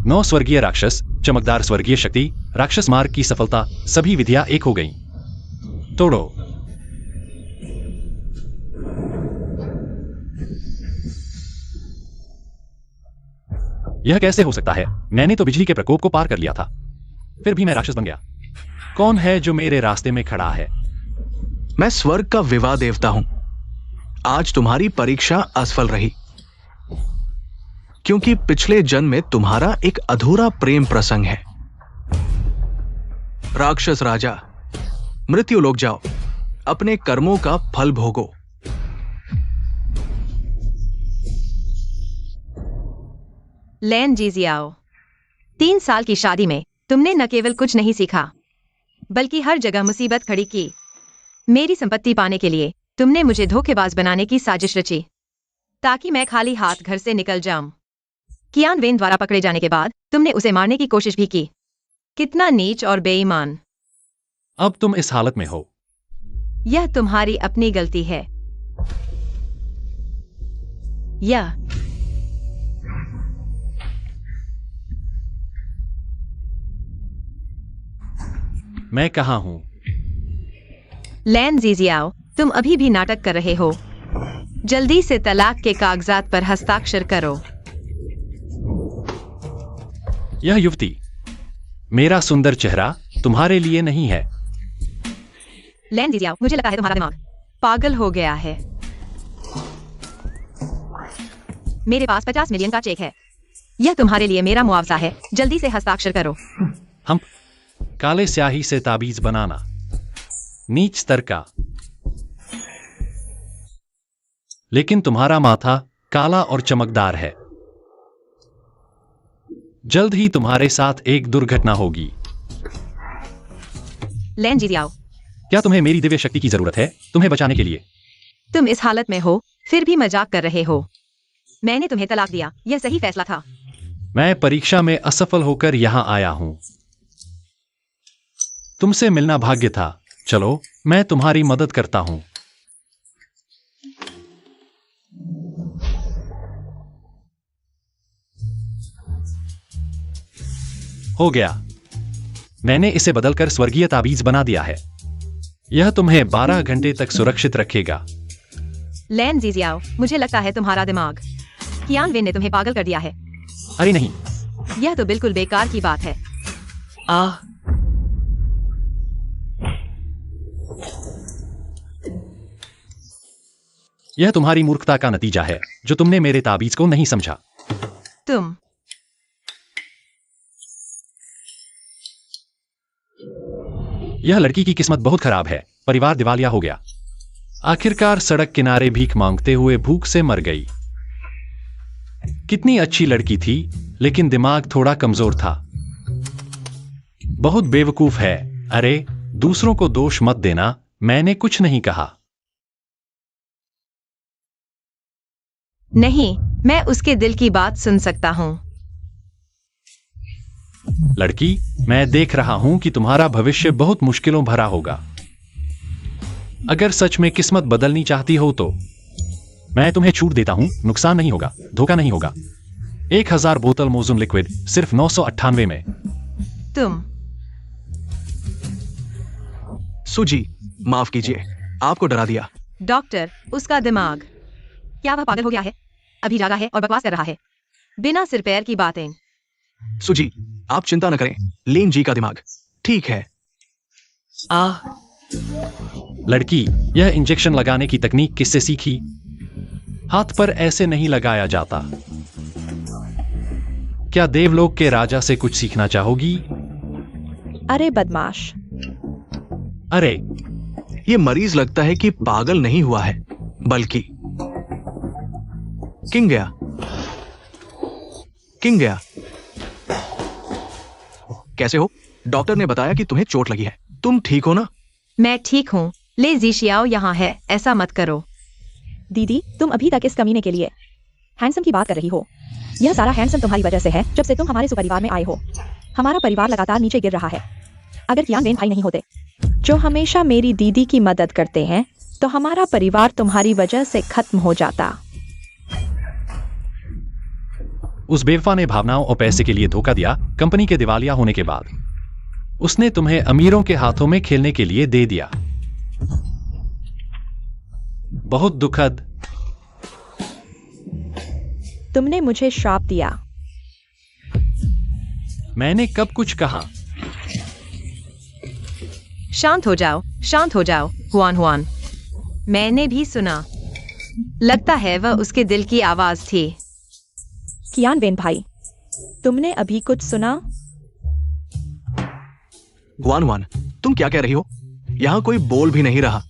9 स्वर्गीय राक्षस, चमकदार स्वर्गीय शक्ति, राक्षस मार्ग की सफलता, सभी विधियां एक हो गईं। तोड़ो। यह कैसे हो सकता है? मैंने तो बिजली के प्रकोप को पार कर लिया था, फिर भी मैं राक्षस बन गया। कौन है जो मेरे रास्ते में खड़ा है? मैं स्वर्ग का विवाह देवता हूं। आज तुम्हारी परीक्षा असफल रही, क्योंकि पिछले जन्म में तुम्हारा एक अधूरा प्रेम प्रसंग है। राक्षस राजा, मृत्यु लोक जाओ, अपने कर्मों का फल भोगो। लैन जीजियाओ, 3 साल की शादी में तुमने न केवल कुछ नहीं सीखा, बल्कि हर जगह मुसीबत खड़ी की। मेरी संपत्ति पाने के लिए तुमने मुझे धोखेबाज बनाने की साजिश रची, ताकि मैं खाली हाथ घर से निकल जाऊं। कियान वेन द्वारा पकड़े जाने के बाद तुमने उसे मारने की कोशिश भी की। कितना नीच और बेईमान। अब तुम इस हालत में हो। यह तुम्हारी अपनी गलती है। यह मैं कहाँ हूं? लैन जीजियाओ, तुम अभी भी नाटक कर रहे हो। जल्दी से तलाक के कागजात पर हस्ताक्षर करो। यह युवती, मेरा सुंदर चेहरा तुम्हारे लिए नहीं है। लैन जीजियाओ, मुझे लगता है तुम्हारा दिमाग पागल हो गया है। मेरे पास 50 मिलियन का चेक है। यह तुम्हारे लिए मेरा मुआवजा है। जल्दी से हस्ताक्षर करो। हम काले स्याही से ताबीज बनाना, नीच स्तर का। लेकिन तुम्हारा माथा काला और चमकदार है। जल्द ही तुम्हारे साथ एक दुर्घटना होगी। लैन जीजियाओ, क्या तुम्हें मेरी दिव्य शक्ति की जरूरत है तुम्हें बचाने के लिए? तुम इस हालत में हो, फिर भी मजाक कर रहे हो। मैंने तुम्हें तलाक दिया, यह सही फैसला था। मैं परीक्षा में असफल होकर यहां आया हूं। तुमसे मिलना भाग्य था। चलो, मैं तुम्हारी मदद करता हूं। हो गया। मैंने इसे बदलकर स्वर्गीय ताबीज बना दिया है। यह तुम्हें 12 घंटे तक सुरक्षित रखेगा। लैन जीजियाओ, मुझे लगता है तुम्हारा दिमाग कियान वेन ने तुम्हें पागल कर दिया है। अरे नहीं, यह तो बिल्कुल बेकार की बात है। यह तुम्हारी मूर्खता का नतीजा है, जो तुमने मेरे ताबीज को नहीं समझा। तुम यह लड़की की किस्मत बहुत खराब है। परिवार दिवालिया हो गया। आखिरकार सड़क किनारे भीख मांगते हुए भूख से मर गई। कितनी अच्छी लड़की थी, लेकिन दिमाग थोड़ा कमजोर था। बहुत बेवकूफ है। अरे, दूसरों को दोष मत देना, मैंने कुछ नहीं कहा। नहीं, मैं उसके दिल की बात सुन सकता हूं। लड़की, मैं देख रहा हूं कि तुम्हारा भविष्य बहुत मुश्किलों भरा होगा। अगर सच में किस्मत बदलनी चाहती हो तो मैं तुम्हें छूट देता हूं। नुकसान नहीं होगा, धोखा नहीं होगा। 1000 बोतल मोजुन लिक्विड सिर्फ 998 में। तुम सुजी, माफ कीजिए, आपको डरा दिया। डॉक्टर, उसका दिमाग, क्या वह पागल हो गया है? अभी जागा है और बकवास कर रहा है, बिना सिर पैर की बातें। सुजी, आप चिंता न करें, लेन जी का दिमाग ठीक है। लड़की, यह इंजेक्शन लगाने की तकनीक किससे सीखी? हाथ पर ऐसे नहीं लगाया जाता। क्या देवलोक के राजा से कुछ सीखना चाहोगी? अरे बदमाश। अरे, ये मरीज लगता है कि पागल नहीं हुआ है, बल्कि किंग गया। किंग गया। कैसे हो? डॉक्टर ने बताया कि तुम्हें चोट लगी है। तुम ठीक हो ना? मैं ठीक हूँ। ले जीशियाओ यहाँ है, ऐसा मत करो। दीदी, तुम अभी तक इस कमीने के लिए हैंडसम की बात कर रही हो। यह सारा हैंडसम तुम्हारी वजह से है। जब से तुम हमारे सुपरिवार में आए हो, हमारा परिवार लगातार नीचे गिर रहा है। अगर कियान वेन भाई नहीं होते, जो हमेशा मेरी दीदी की मदद करते हैं, तो हमारा परिवार तुम्हारी वजह से खत्म हो जाता। उस बेवफा ने भावनाओं और पैसे के लिए धोखा दिया। कंपनी के दिवालिया होने के बाद उसने तुम्हें अमीरों के हाथों में खेलने के लिए दे दिया। बहुत दुखद। तुमने मुझे श्राप दिया। मैंने कब कुछ कहा? शांत हो जाओ, शांत हो जाओ हुआन हुआन। मैंने भी सुना। लगता है वह उसके दिल की आवाज थी। कियान वेन भाई, तुमने अभी कुछ सुना? वन वन, तुम क्या कह रही हो? यहाँ कोई बोल भी नहीं रहा।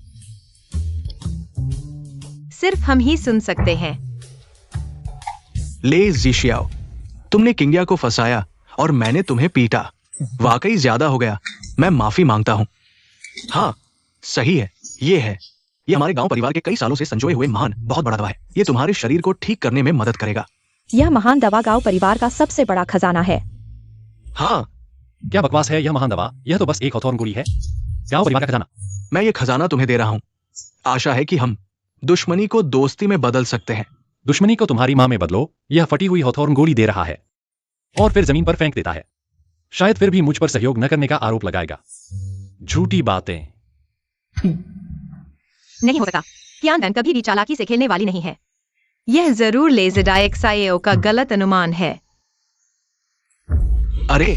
सिर्फ हम ही सुन सकते हैं। ले जीशियाओ, तुमने किंग्या को फंसाया और मैंने तुम्हें पीटा। वाकई ज्यादा हो गया। मैं माफी मांगता हूँ। हाँ, सही है। ये हमारे गांव परिवार के कई सालों से संजोए हुए महान बहुत बड़ा दवा है। ये तुम्हारे शरीर को ठीक करने में मदद करेगा। यह महान दवा गांव परिवार का सबसे बड़ा खजाना है। हाँ, क्या बकवास है यह महान दवा? यह तो बस एक हथौन गोली है। गांव परिवार का खजाना। मैं ये खजाना तुम्हें दे रहा हूँ। आशा है कि हम दुश्मनी को दोस्ती में बदल सकते हैं। दुश्मनी को तुम्हारी मां में बदलो। यह फटी हुई हथौन गोली दे रहा है और फिर जमीन पर फेंक देता है। शायद फिर भी मुझ पर सहयोग न करने का आरोप लगाएगा। झूठी बातें। नहीं हो सकता। कियान वेन कभी भी चालाकी से खेलने वाली नहीं है। यह जरूर लेज़ेडाएक्साएओ का गलत अनुमान है। अरे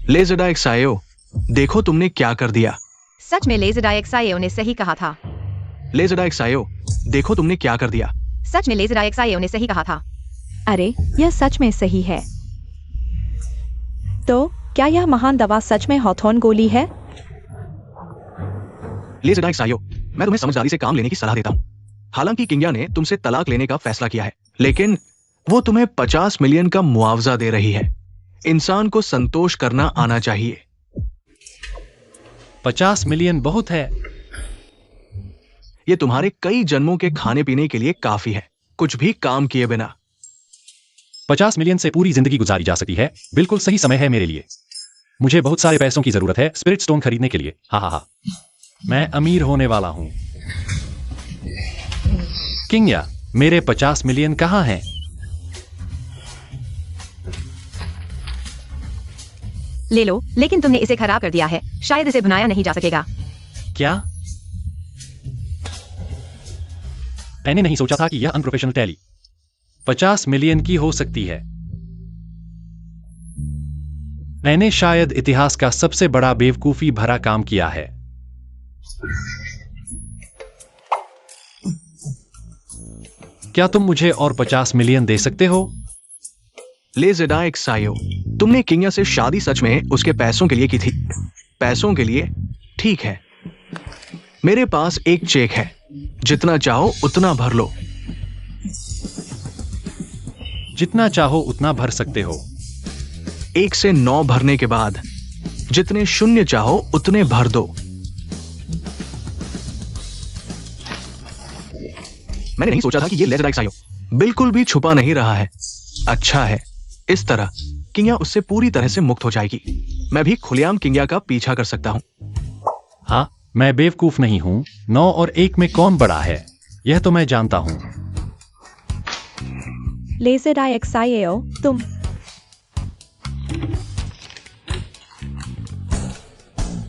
लेज़ेडाएक्साएओ, देखो तुमने क्या कर दिया। सच में लेज़ेडाएक्साएओ ने सही कहा था। लेज़ेडाएक्साएओ, देखो तुमने क्या कर दिया। सच में लेज़ेडाएक्साएओ ने सही कहा था। अरे, यह सच में सही है। तो क्या यह महान दवा सच में हॉथॉर्न गोली है? लेज़ेडाएक्साएओ, मैं तुम्हें समझदारी से काम लेने की सलाह देता हूँ। हालांकि किंग्या ने तुमसे तलाक लेने का फैसला किया है, लेकिन वो तुम्हें 50 मिलियन का मुआवजा दे रही है। इंसान को संतोष करना आना चाहिए। 50 मिलियन बहुत है। ये तुम्हारे कई जन्मों के खाने पीने के लिए काफी है, कुछ भी काम किए बिना। 50 मिलियन से पूरी जिंदगी गुजारी जा सकती है। बिल्कुल सही समय है मेरे लिए। मुझे बहुत सारे पैसों की जरूरत है स्पिरिट स्टोन खरीदने के लिए। हा हा हा। मैं अमीर होने वाला हूं। किंग्या, मेरे 50 मिलियन कहां हैं? ले लो, लेकिन तुमने इसे खराब कर दिया है। शायद इसे बनाया नहीं जा सकेगा। क्या? मैंने नहीं सोचा था कि यह अनप्रोफेशनल टैली 50 मिलियन की हो सकती है। मैंने शायद इतिहास का सबसे बड़ा बेवकूफी भरा काम किया है। क्या तुम मुझे और 50 मिलियन दे सकते हो? लेज़ेडाएक्साएओ, तुमने किंग्या से शादी सच में उसके पैसों के लिए की थी। पैसों के लिए? ठीक है, मेरे पास एक चेक है। जितना चाहो उतना भर लो। जितना चाहो उतना भर सकते हो। 1 से 9 भरने के बाद जितने शून्य चाहो उतने भर दो। मैंने नहीं सोचा था कि ये लेज़ेडाएक्साएओ बिल्कुल भी छुपा नहीं रहा है। अच्छा है, इस तरह किंग्या उससे पूरी तरह से मुक्त हो जाएगी। मैं भी खुलेआम किंग्या का पीछा कर सकता हूं। हाँ, मैं बेवकूफ नहीं हूं। 9 और 1 में कौन बड़ा है, यह तो मैं जानता हूं। लेज़ेडाएक्साएओ, तुम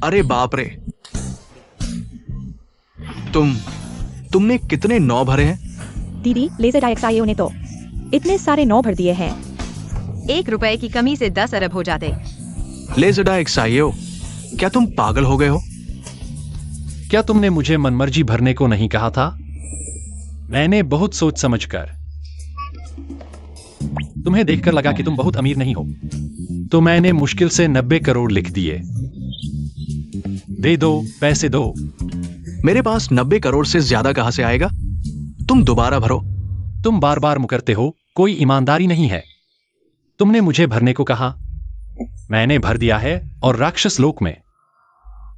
अरे बाप रे, तुमने कितने 9 भरे हैं? दीदी, लेज़ेडाएक्साएओ ने तो इतने सारे 9 भर दिए हैं। 1 रुपए की कमी से 10 अरब हो जाते। लेज़ेडाएक्साएओ, क्या तुम पागल हो गए हो? क्या तुमने मुझे मनमर्जी भरने को नहीं कहा था? मैंने बहुत सोच समझकर। तुम्हें देखकर लगा कि तुम बहुत अमीर नहीं हो, तो मैंने मुश्किल से 90 करोड़ लिख दिए। दे दो, पैसे दो। मेरे पास 90 करोड़ से ज्यादा कहां से आएगा? तुम दोबारा भरो। तुम बार बार मुकरते हो, कोई ईमानदारी नहीं है। तुमने मुझे भरने को कहा, मैंने भर दिया है, और राक्षस लोक में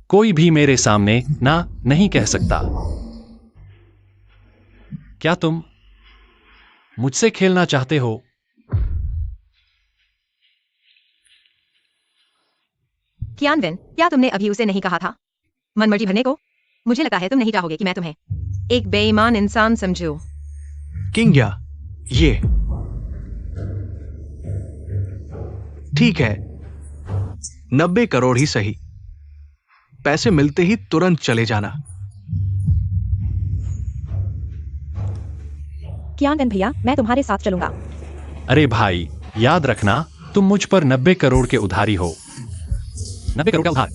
कोई भी मेरे सामने ना नहीं कह सकता। क्या तुम मुझसे खेलना चाहते हो? कियान वेन, क्या तुमने अभी उसे नहीं कहा था मनमर्जी भरने को? मुझे लगता है तुम नहीं चाहोगे कि मैं तुम्हें एक बेईमान इंसान समझूं। किंग्या, ये ठीक है, 90 करोड़ ही सही। पैसे मिलते ही तुरंत चले जाना। कियांगन भैया, मैं तुम्हारे साथ चलूंगा। अरे भाई, याद रखना तुम मुझ पर 90 करोड़ के उधारी हो। 90 करोड़ का उधार।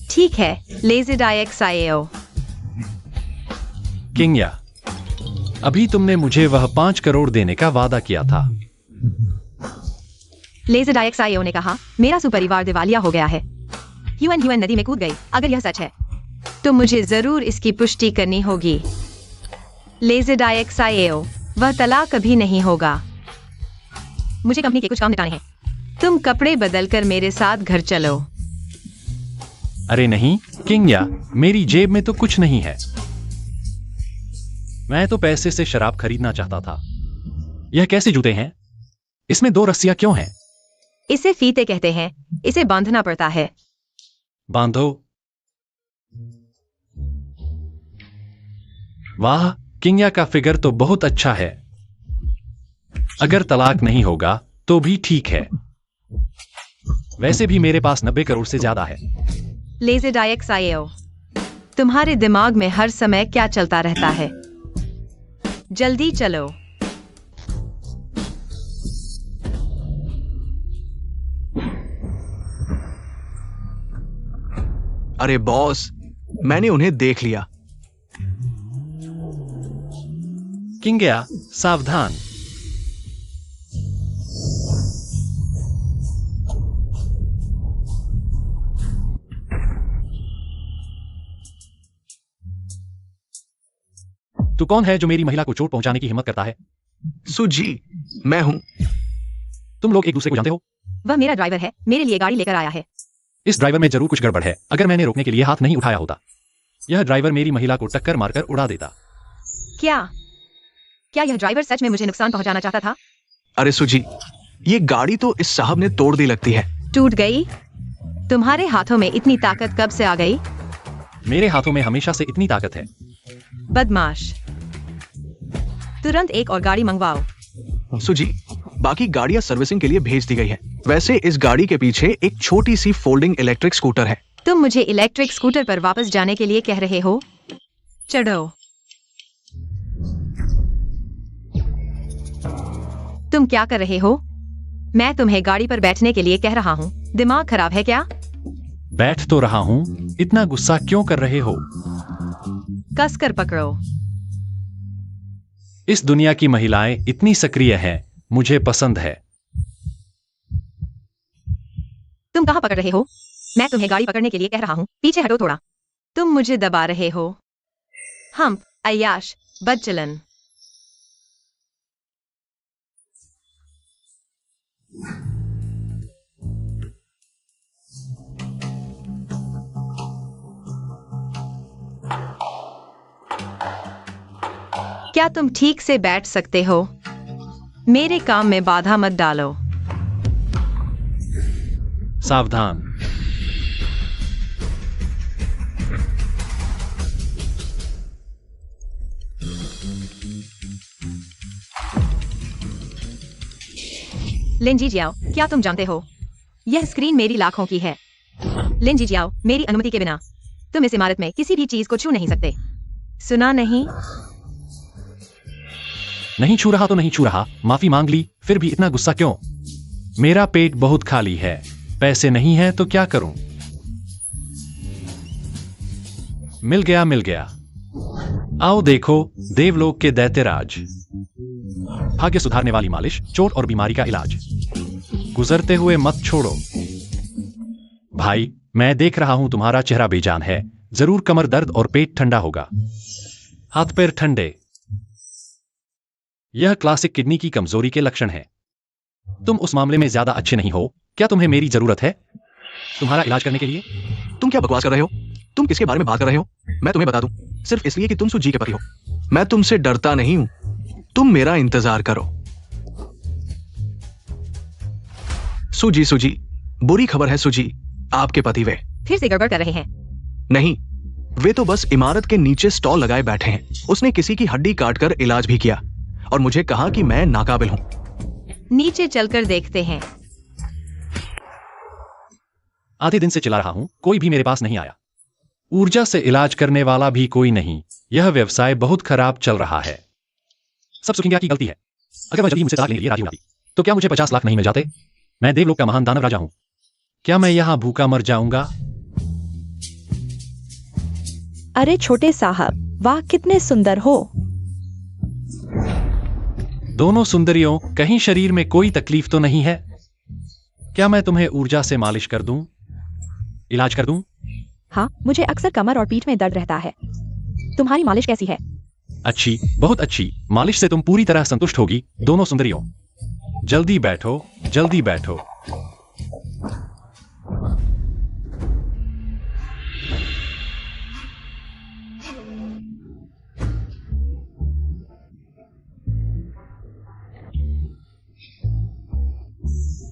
ठीक है, लेजिड IXIAO। किंगया, अभी तुमने मुझे वह 5 करोड़ देने का वादा किया था। लेजिड IXIAO ने कहा, मेरा सुपरिवार दिवालिया हो गया है। ह्यूएन नदी में कूद गई। अगर यह सच है तो मुझे जरूर इसकी पुष्टि करनी होगी। लेजिड IXIAO, वह तलाक कभी नहीं होगा। मुझे कंपनी के कुछ काम निपटाने हैं। तुम कपड़े बदलकर मेरे साथ घर चलो। अरे नहीं किंगया, मेरी जेब में तो कुछ नहीं है। मैं तो पैसे से शराब खरीदना चाहता था। यह कैसे जूते हैं? इसमें 2 रस्सियां क्यों हैं? इसे फीते कहते हैं। इसे बांधना पड़ता है। बांधो। वाह, किंगया का फिगर तो बहुत अच्छा है। अगर तलाक नहीं होगा तो भी ठीक है। वैसे भी मेरे पास 90 करोड़ से ज्यादा है। लेजिड IXIAO, तुम्हारे दिमाग में हर समय क्या चलता रहता है? जल्दी चलो। अरे बॉस, मैंने उन्हें देख लिया। किंगया, सावधान। तू कौन है जो मेरी महिला को चोट पहुंचाने की हिम्मत करता है? सुजी, मैं हूं। तुम लोग एक दूसरे को जानते हो? वह मेरा ड्राइवर है। मेरे लिए गाड़ी लेकर आया है। इस ड्राइवर में जरूर कुछ गड़बड़ है। अगर मैंने रोकने के लिए हाथ नहीं उठाया होता, यह ड्राइवर मेरी महिला को टक्कर मारकर उड़ा देता। क्या यह ड्राइवर सच में मुझे नुकसान पहुंचाना चाहता था? अरे सुजी, ये गाड़ी तो इस साहब ने तोड़ दी लगती है। टूट गई? तुम्हारे हाथों में इतनी ताकत कब से आ गई? मेरे हाथों में हमेशा से इतनी ताकत है। बदमाश, तुरंत एक और गाड़ी मंगवाओ। सुजी, बाकी गाड़ियां सर्विसिंग के लिए भेज दी गई है। वैसे इस गाड़ी के पीछे एक छोटी सी फोल्डिंग इलेक्ट्रिक स्कूटर है। तुम मुझे इलेक्ट्रिक स्कूटर पर वापस जाने के लिए कह रहे हो? चढ़ो। तुम क्या कर रहे हो? मैं तुम्हें गाड़ी पर बैठने के लिए कह रहा हूँ। दिमाग खराब है क्या? बैठ तो रहा हूँ, इतना गुस्सा क्यों कर रहे हो? कसकर पकड़ो। इस दुनिया की महिलाएं इतनी सक्रिय हैं, मुझे पसंद है। तुम कहाँ पकड़ रहे हो? मैं तुम्हें गाड़ी पकड़ने के लिए कह रहा हूँ। पीछे हटो थोड़ा। तुम मुझे दबा रहे हो। हम अय्याश, बदचलन। क्या तुम ठीक से बैठ सकते हो? मेरे काम में बाधा मत डालो। सावधान। लिन जीजियाओ, क्या तुम जानते हो? यह स्क्रीन मेरी लाखों की है। लिन जीजियाओ, मेरी अनुमति के बिना तुम इस इमारत में किसी भी चीज को छू नहीं सकते। सुना नहीं? नहीं छू रहा तो नहीं छू रहा। माफी मांग ली, फिर भी इतना गुस्सा क्यों? मेरा पेट बहुत खाली है। पैसे नहीं है तो क्या करूं? मिल गया, मिल गया। आओ देखो, देवलोक के दैत्यराज। भाग्य सुधारने वाली मालिश, चोट और बीमारी का इलाज। गुजरते हुए मत छोड़ो। भाई, मैं देख रहा हूं तुम्हारा चेहरा बेजान है। जरूर कमर दर्द और पेट ठंडा होगा। हाथ पैर ठंडे। यह क्लासिक किडनी की कमजोरी के लक्षण हैं। तुम उस मामले में ज्यादा अच्छे नहीं हो। क्या तुम्हें मेरी जरूरत है तुम्हारा इलाज करने के लिए? तुम क्या बकवास कर रहे हो? तुम किसके बारे में बात कर रहे हो? मैं तुम्हें बता दूं, सिर्फ इसलिए कि तुम सुजी के पति हो। मैं तुमसे डरता नहीं हूं। तुम मेरा इंतजार करो। सुजी, सुजी, बुरी खबर है सुजी, आपके पति वे फिर से गड़बड़ कर रहे हैं। नहीं, वे तो बस इमारत के नीचे स्टॉल लगाए बैठे हैं। उसने किसी की हड्डी काटकर इलाज भी किया और मुझे कहा कि मैं नाकाबिल हूं। नीचे चलकर देखते हैं। आधे दिन से चिल्ला रहा हूं, कोई भी मेरे पास नहीं आया। ऊर्जा से इलाज करने वाला भी कोई नहीं। यह व्यवसाय बहुत खराब चल रहा है। सब सुकिंगा की गलती है। अगर मैं जल्दी मुझसे तलाक लेने के लिए राजी होती तो क्या मुझे 50 लाख नहीं मिल जाते? मैं देवलोक का महान दानव राजा हूं। क्या मैं यहां भूखा मर जाऊंगा? अरे छोटे साहब, वाह कितने सुंदर हो। दोनों सुंदरियों, कहीं शरीर में कोई तकलीफ तो नहीं है? क्या मैं तुम्हें ऊर्जा से मालिश कर दूं? इलाज कर दूं? हाँ, मुझे अक्सर कमर और पीठ में दर्द रहता है। तुम्हारी मालिश कैसी है? अच्छी, बहुत अच्छी। मालिश से तुम पूरी तरह संतुष्ट होगी। दोनों सुंदरियों, जल्दी बैठो, जल्दी बैठो।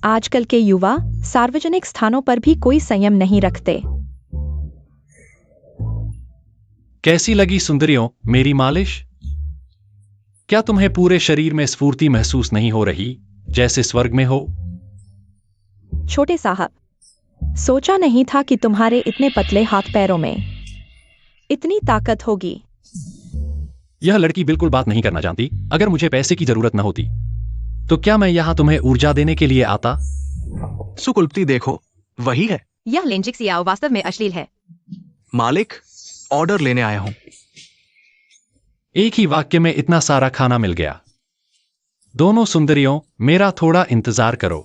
आजकल के युवा सार्वजनिक स्थानों पर भी कोई संयम नहीं रखते। कैसी लगी सुंदरियों मेरी मालिश? क्या तुम्हें पूरे शरीर में स्फूर्ति महसूस नहीं हो रही, जैसे स्वर्ग में हो? छोटे साहब, सोचा नहीं था कि तुम्हारे इतने पतले हाथ पैरों में इतनी ताकत होगी। यह लड़की बिल्कुल बात नहीं करना जानती। अगर मुझे पैसे की जरूरत न होती तो क्या मैं यहां तुम्हें ऊर्जा देने के लिए आता? सुकुल्पति देखो, वही है। यह लेंजिक सियाओ वास्तव में अश्लील है। मालिक, ऑर्डर लेने आया हूं। एक ही वाक्य में इतना सारा खाना मिल गया। दोनों सुंदरियों, मेरा थोड़ा इंतजार करो।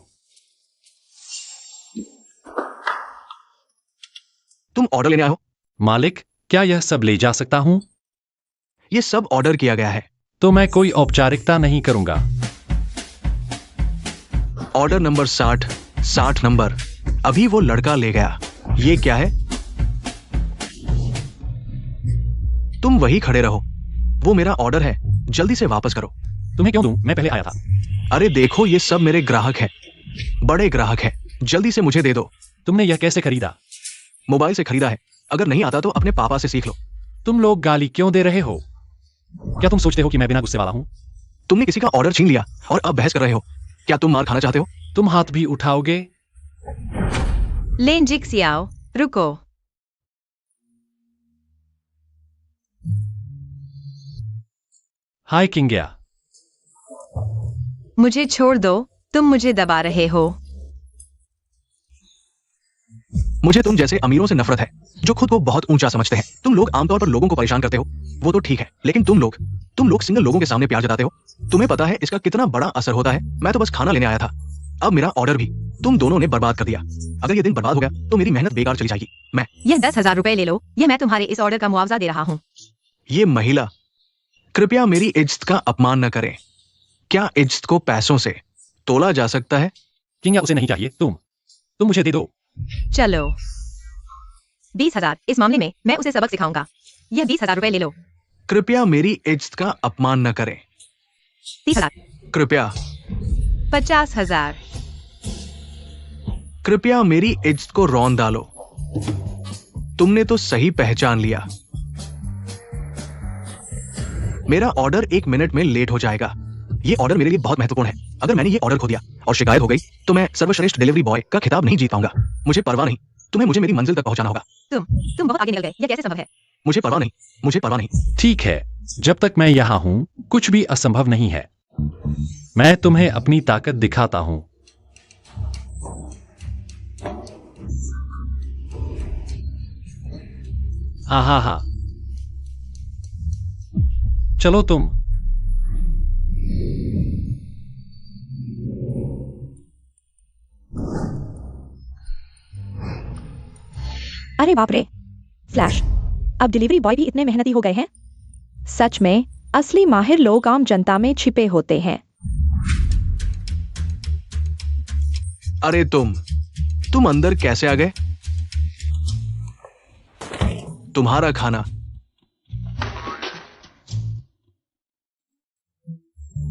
तुम ऑर्डर लेने आए हो? मालिक, क्या यह सब ले जा सकता हूं? यह सब ऑर्डर किया गया है। तो मैं कोई औपचारिकता नहीं करूंगा। ऑर्डर नंबर 60 नंबर अभी वो लड़का ले गया। ये क्या है? तुम वही खड़े रहो, वो मेरा ऑर्डर है, जल्दी से वापस करो। तुम्हें क्यों दूं? मैं पहले आया था। अरे देखो, ये सब मेरे ग्राहक हैं, बड़े ग्राहक हैं, जल्दी से मुझे दे दो। तुमने यह कैसे खरीदा? मोबाइल से खरीदा है। अगर नहीं आता तो अपने पापा से सीख लो। तुम लोग गाली क्यों दे रहे हो? क्या तुम सोचते हो कि मैं बिना गुस्से वाला हूं? तुमने किसी का ऑर्डर छीन लिया और अब बहस कर रहे हो। क्या तुम मार खाना चाहते हो? तुम हाथ भी उठाओगे? लेंजिक सियाओ, रुको। हाय किंग्या। मुझे छोड़ दो, तुम मुझे दबा रहे हो। मुझे तुम जैसे अमीरों से नफरत है, जो खुद को बहुत ऊंचा समझते हैं। तुम लोग आमतौर पर लोगों को परेशान करते हो, वो तो ठीक है, लेकिन तुम लोग सिंगल लोगों के सामने प्यार जताते हो। तुम्हें पता है इसका कितना बड़ा असर होता है? मैं तो बस खाना लेने आया था, अब मेरा ऑर्डर भी तुम दोनों ने बर्बाद कर दिया। अगर ये दिन बर्बाद हो गया तो मेरी मेहनत बेकार चली जाएगी। यह 10,000 रुपए ले लो, यह मैं तुम्हारे इस ऑर्डर का मुआवजा दे रहा हूँ। ये महिला, कृपया मेरी इज्जत का अपमान न करें। क्या इज्जत को पैसों से तोला जा सकता है? किंग्या, उसे नहीं चाहिए। तुम मुझे दे दो। चलो 20,000। इस मामले में मैं उसे सबक सिखाऊंगा। यह 20,000 रुपए ले लो। कृपया मेरी इज्जत का अपमान न करें। 30,000। कृपया 50,000। कृपया मेरी इज्जत को रौंद डालो। तुमने तो सही पहचान लिया। मेरा ऑर्डर 1 मिनट में लेट हो जाएगा। ये ऑर्डर मेरे लिए बहुत महत्वपूर्ण है। अगर मैंने ये ऑर्डर खो दिया और शिकायत हो गई तो मैं सर्वश्रेष्ठ डिलीवरी बॉय का खिताब नहीं जीत पाऊंगा। मुझे परवाह नहीं, तुम्हें मुझे मेरी मंजिल तक पहुंचाना होगा। तुम बहुत आगे निकल गए, यह कैसे संभव है? मुझे परवाह नहीं। ठीक है, जब तक मैं यहां हूं कुछ भी असंभव नहीं है। मैं तुम्हें अपनी ताकत दिखाता हूं। हा। चलो तुम। अरे बाप रे, फ्लैश, अब डिलीवरी बॉय भी इतने मेहनती हो गए हैं। सच में असली माहिर लोग आम जनता में छिपे होते हैं। अरे तुम अंदर कैसे आ गए? तुम्हारा खाना।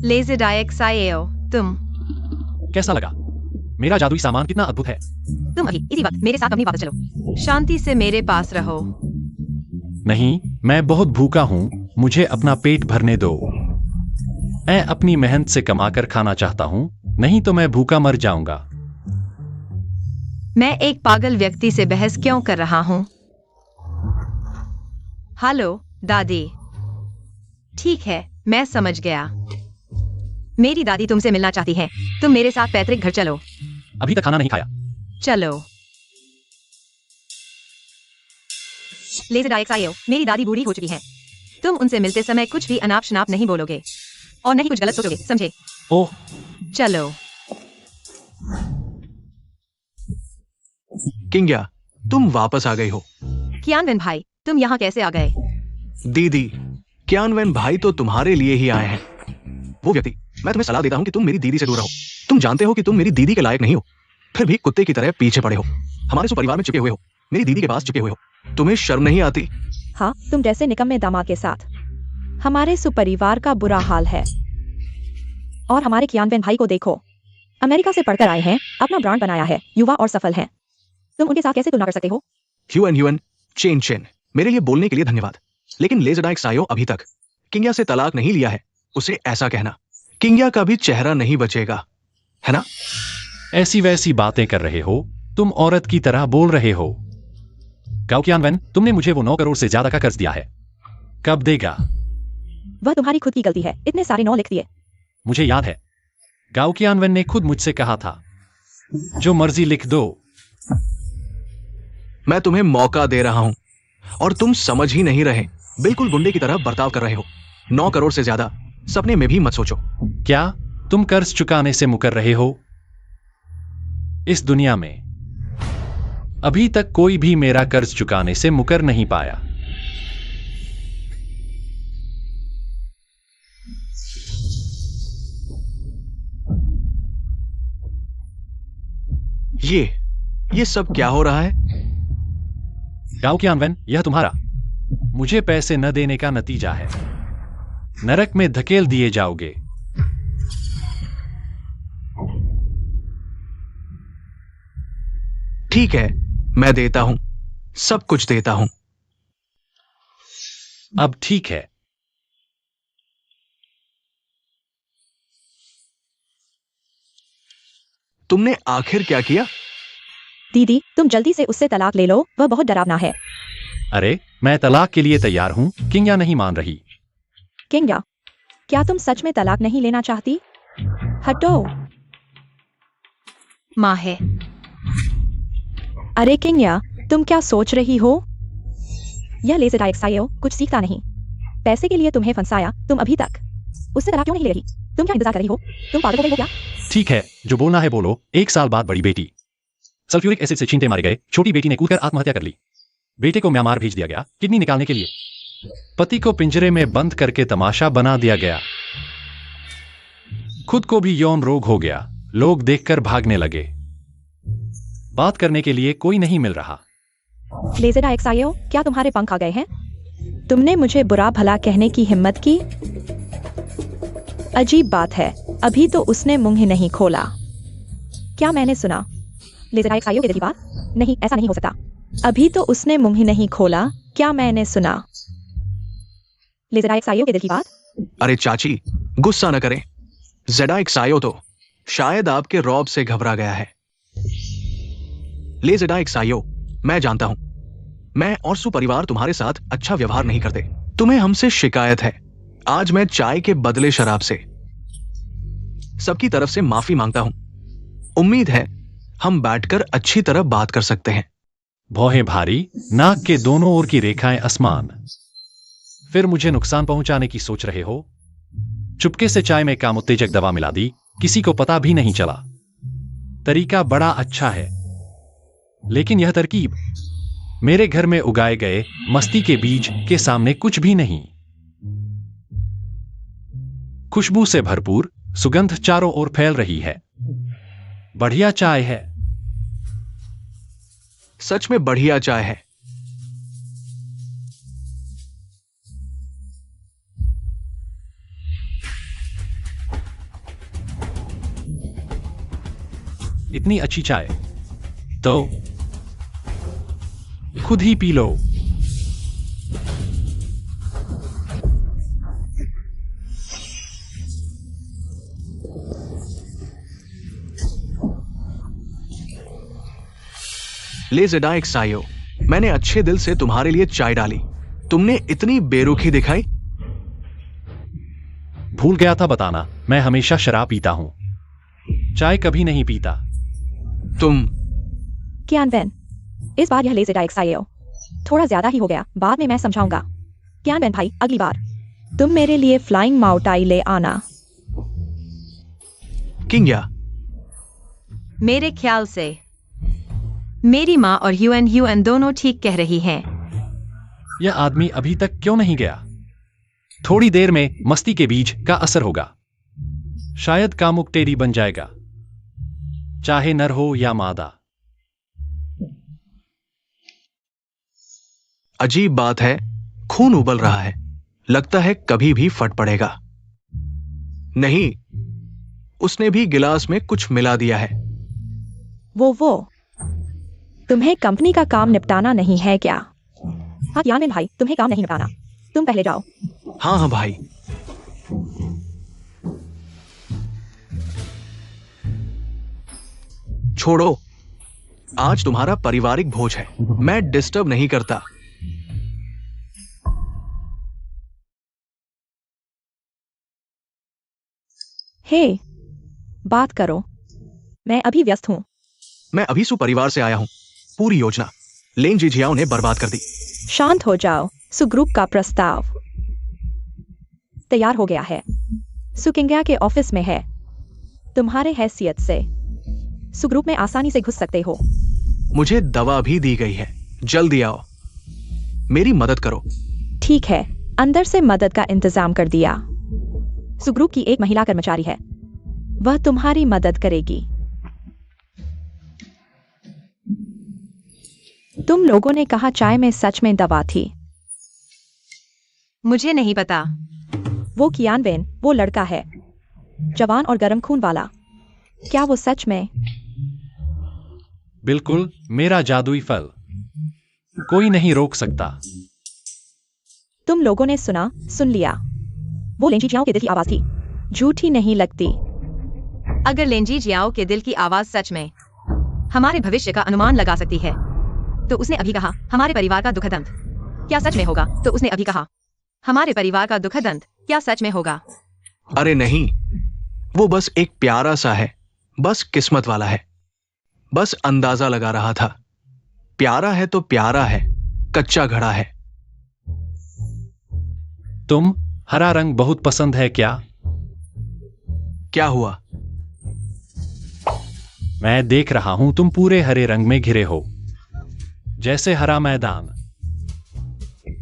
लेज़र डायक्साएओ, तुम कैसा लगा? मेरा जादुई सामान कितना अद्भुत है। तुम अभी इसी वक्त मेरे साथ अपनी वापस चलो। शांति से मेरे पास रहो। नहीं, मैं बहुत भूखा हूं, मुझे अपना पेट भरने दो। मैं अपनी मेहनत से कमाकर खाना चाहता हूं, नहीं तो मैं भूखा मर जाऊंगा। मैं एक पागल व्यक्ति से बहस क्यों कर रहा हूं? हेलो दादी। ठीक है, मैं समझ गया। मेरी दादी तुमसे मिलना चाहती है। तुम मेरे साथ पैतृक घर चलो। अभी तक खाना नहीं खाया। चलो। लेज़र डायरेक्ट आए हो। मेरी दादी बूढ़ी हो चुकी है। तुम उनसे मिलते समय कुछ भी अनाप शनाप नहीं बोलोगे और नहीं कुछ गलत सोचोगे, समझे? ओह, चलो। किंग्या, तुम वापस आ गई हो। कियानवेन भाई, तुम यहाँ कैसे आ गए? दीदी, कियानवेन भाई तो तुम्हारे लिए ही आए हैं। वो व्यक्ति, मैं तुम्हें सलाह देता हूँ कि तुम मेरी दीदी से दूर रहो। तुम जानते हो कि तुम मेरी दीदी के लायक नहीं हो, फिर भी कुत्ते की तरह पीछे पड़े हो। हमारे परिवार में चुके हुए हो, मेरी दीदी के पास चुके हुए हो। तुम्हें शर्म नहीं आती? हाँ, तुम जैसे निकम्मे दामाद के साथ हमारे सुपरिवार का बुरा हाल है। और हमारे कियानवेन भाई को देखो, अमेरिका से पढ़कर आए हैं, अपना ब्रांड बनाया है, युवा और सफल हैं। तुम उनके साथ कैसे तुलना कर सकते हो? ह्यूएन चेन चेन, मेरे लिए बोलने के लिए धन्यवाद। लेकिन लेज़रडाइक सायो अभी तक किंग्या से तलाक नहीं लिया है। उसे ऐसा कहना, किंग्या का भी चेहरा नहीं बचेगा, है ना? ऐसी वैसी बातें कर रहे हो। तुम औरत की तरह बोल रहे हो। गाओ कियानवेन, तुमने मुझे वो 9 करोड़ से ज्यादा का कर्ज दिया है। कब देगा? वह तुम्हारी खुद की गलती है, इतने सारे 9 लिख दिए। मुझे याद है, गाओ कियानवेन ने खुद मुझसे कहा था, जो मर्जी लिख दो। मैं तुम्हें मौका दे रहा हूं और तुम समझ ही नहीं रहे। बिल्कुल गुंडे की तरह बर्ताव कर रहे हो। 9 करोड़ से ज्यादा सपने में भी मत सोचो। क्या तुम कर्ज चुकाने से मुकर रहे हो? इस दुनिया में अभी तक कोई भी मेरा कर्ज चुकाने से मुकर नहीं पाया। ये सब क्या हो रहा है? गाओ कियानवेन, यह तुम्हारा मुझे पैसे न देने का नतीजा है। नरक में धकेल दिए जाओगे। ठीक है, मैं देता हूं, सब कुछ देता हूं। अब ठीक है। तुमने आखिर क्या किया? दीदी, तुम जल्दी से उससे तलाक ले लो, वह बहुत डरावना है। अरे, मैं तलाक के लिए तैयार हूं। किंग्या नहीं मान रही। किंग्या, क्या तुम सच में तलाक नहीं लेना चाहती? हटो। माँ है। अरे किंग्या, तुम क्या सोच रही हो? यह लेज़रडाइक सायो कुछ सीखता नहीं। पैसे के लिए तुम्हें फंसाया, तुम अभी तक उससे तलाक क्यों नहीं ले रही? तुम क्या इंतजार कर रही हो? तुम पागल हो गई हो क्या? ठीक है, जो बोलना है बोलो। 1 साल बाद बड़ी बेटी सल्फ्यूरिक एसिड से छींटे मारे गए। छोटी बेटी ने कूदकर आत्महत्या कर ली। बेटे को म्यांमार भेज दिया गया किडनी निकालने के लिए। पति को पिंजरे में बंद करके तमाशा बना दिया गया। खुद को भी यौन रोग हो गया। लोग देखकर भागने लगे। बात करने के लिए कोई नहीं मिल रहा। लेज़रडाइक सायो, क्या तुम्हारे पंख आ गए हैं? तुमने मुझे बुरा भला कहने की हिम्मत की? अजीब बात है, अभी तो उसने मुंह ही नहीं खोला। क्या मैंने सुना? लेज़रडाइक सायो के दिल की बात? नहीं, ऐसा नहीं हो सकता। अभी तो उसने मुंह ही नहीं खोला। क्या मैंने सुना? लेज़रडाइक सायो के दिल की बात? अरे चाची, गुस्सा न करें। ज़ेडाइक सायो तो शायद आपके रौब से घबरा गया है। लेज़रडाइक सायो, मैं जानता हूं, मैं और सुपरिवार तुम्हारे साथ अच्छा व्यवहार नहीं करते। तुम्हें हमसे शिकायत है। आज मैं चाय के बदले शराब से सबकी तरफ से माफी मांगता हूं। उम्मीद है हम बैठकर अच्छी तरह बात कर सकते हैं। भौहें भारी, नाक के दोनों ओर की रेखाएं आसमान। फिर मुझे नुकसान पहुंचाने की सोच रहे हो? चुपके से चाय में काम उत्तेजक दवा मिला दी, किसी को पता भी नहीं चला। तरीका बड़ा अच्छा है, लेकिन यह तरकीब मेरे घर में उगाए गए मस्ती के बीज के सामने कुछ भी नहीं। खुशबू से भरपूर सुगंध चारों ओर फैल रही है। बढ़िया चाय है। सच में बढ़िया चाय है। इतनी अच्छी चाय तो खुद ही पी लो। ले ज़ेडाइक सायो, मैंने अच्छे दिल से तुम्हारे लिए चाय डाली, तुमने इतनी बेरुखी दिखाई। भूल गया था बताना, मैं हमेशा शराब पीता हूं, चाय कभी नहीं पीता। तुम कियान वेन, इस बार यह ले ज़ेडाइक सायो थोड़ा ज्यादा ही हो गया, बाद में मैं समझाऊंगा। कियान वेन भाई, अगली बार तुम मेरे लिए फ्लाइंग माउटाई ले आना। किंग्या, मेरे ख्याल से मेरी माँ और ह्यूएन दोनों ठीक कह रही हैं। यह आदमी अभी तक क्यों नहीं गया? थोड़ी देर में मस्ती के बीज का असर होगा, शायद कामुक टेरी बन जाएगा, चाहे नर हो या मादा। अजीब बात है, खून उबल रहा है, लगता है कभी भी फट पड़ेगा। नहीं, उसने भी गिलास में कुछ मिला दिया है। वो तुम्हें कंपनी का काम निपटाना नहीं है क्या? हाँ कियान वेन भाई, तुम्हें काम नहीं निपटाना, तुम पहले जाओ। हाँ हाँ भाई। छोड़ो, आज तुम्हारा पारिवारिक भोज है, मैं डिस्टर्ब नहीं करता। हे, बात करो, मैं अभी व्यस्त हूं। मैं अभी सुपरिवार से आया हूं, पूरी योजना लेन जिजियाओ ने बर्बाद कर दी। शांत हो जाओ, सुग्रुप का प्रस्ताव तैयार हो गया है, सुकिंग्या के ऑफिस में है। तुम्हारे हैसियत से सुग्रुप में आसानी से घुस सकते हो। मुझे दवा भी दी गई है, जल्दी आओ, मेरी मदद करो। ठीक है, अंदर से मदद का इंतजाम कर दिया। सुग्रुप की एक महिला कर्मचारी है, वह तुम्हारी मदद करेगी। तुम लोगों ने कहा चाय में सच में दवा थी। मुझे नहीं पता। वो कियान वेन, वो लड़का है, जवान और गर्म खून वाला, क्या वो सच में? बिल्कुल, मेरा जादुई फल, कोई नहीं रोक सकता। तुम लोगों ने सुन लिया, वो लेंजी जियाओ के दिल की आवाज थी, झूठी नहीं लगती। अगर लेंजी जियाओ के दिल की आवाज सच में हमारे भविष्य का अनुमान लगा सकती है, तो उसने अभी कहा हमारे परिवार का दुखद अंत क्या सच में होगा? तो उसने अभी कहा हमारे परिवार का दुखद अंत क्या सच में होगा? अरे नहीं, वो बस एक प्यारा सा है, बस किस्मत वाला है, बस अंदाजा लगा रहा था। प्यारा है तो प्यारा है, कच्चा घड़ा है। तुम हरा रंग बहुत पसंद है क्या? क्या हुआ? मैं देख रहा हूं तुम पूरे हरे रंग में घिरे हो, जैसे हरा मैदान।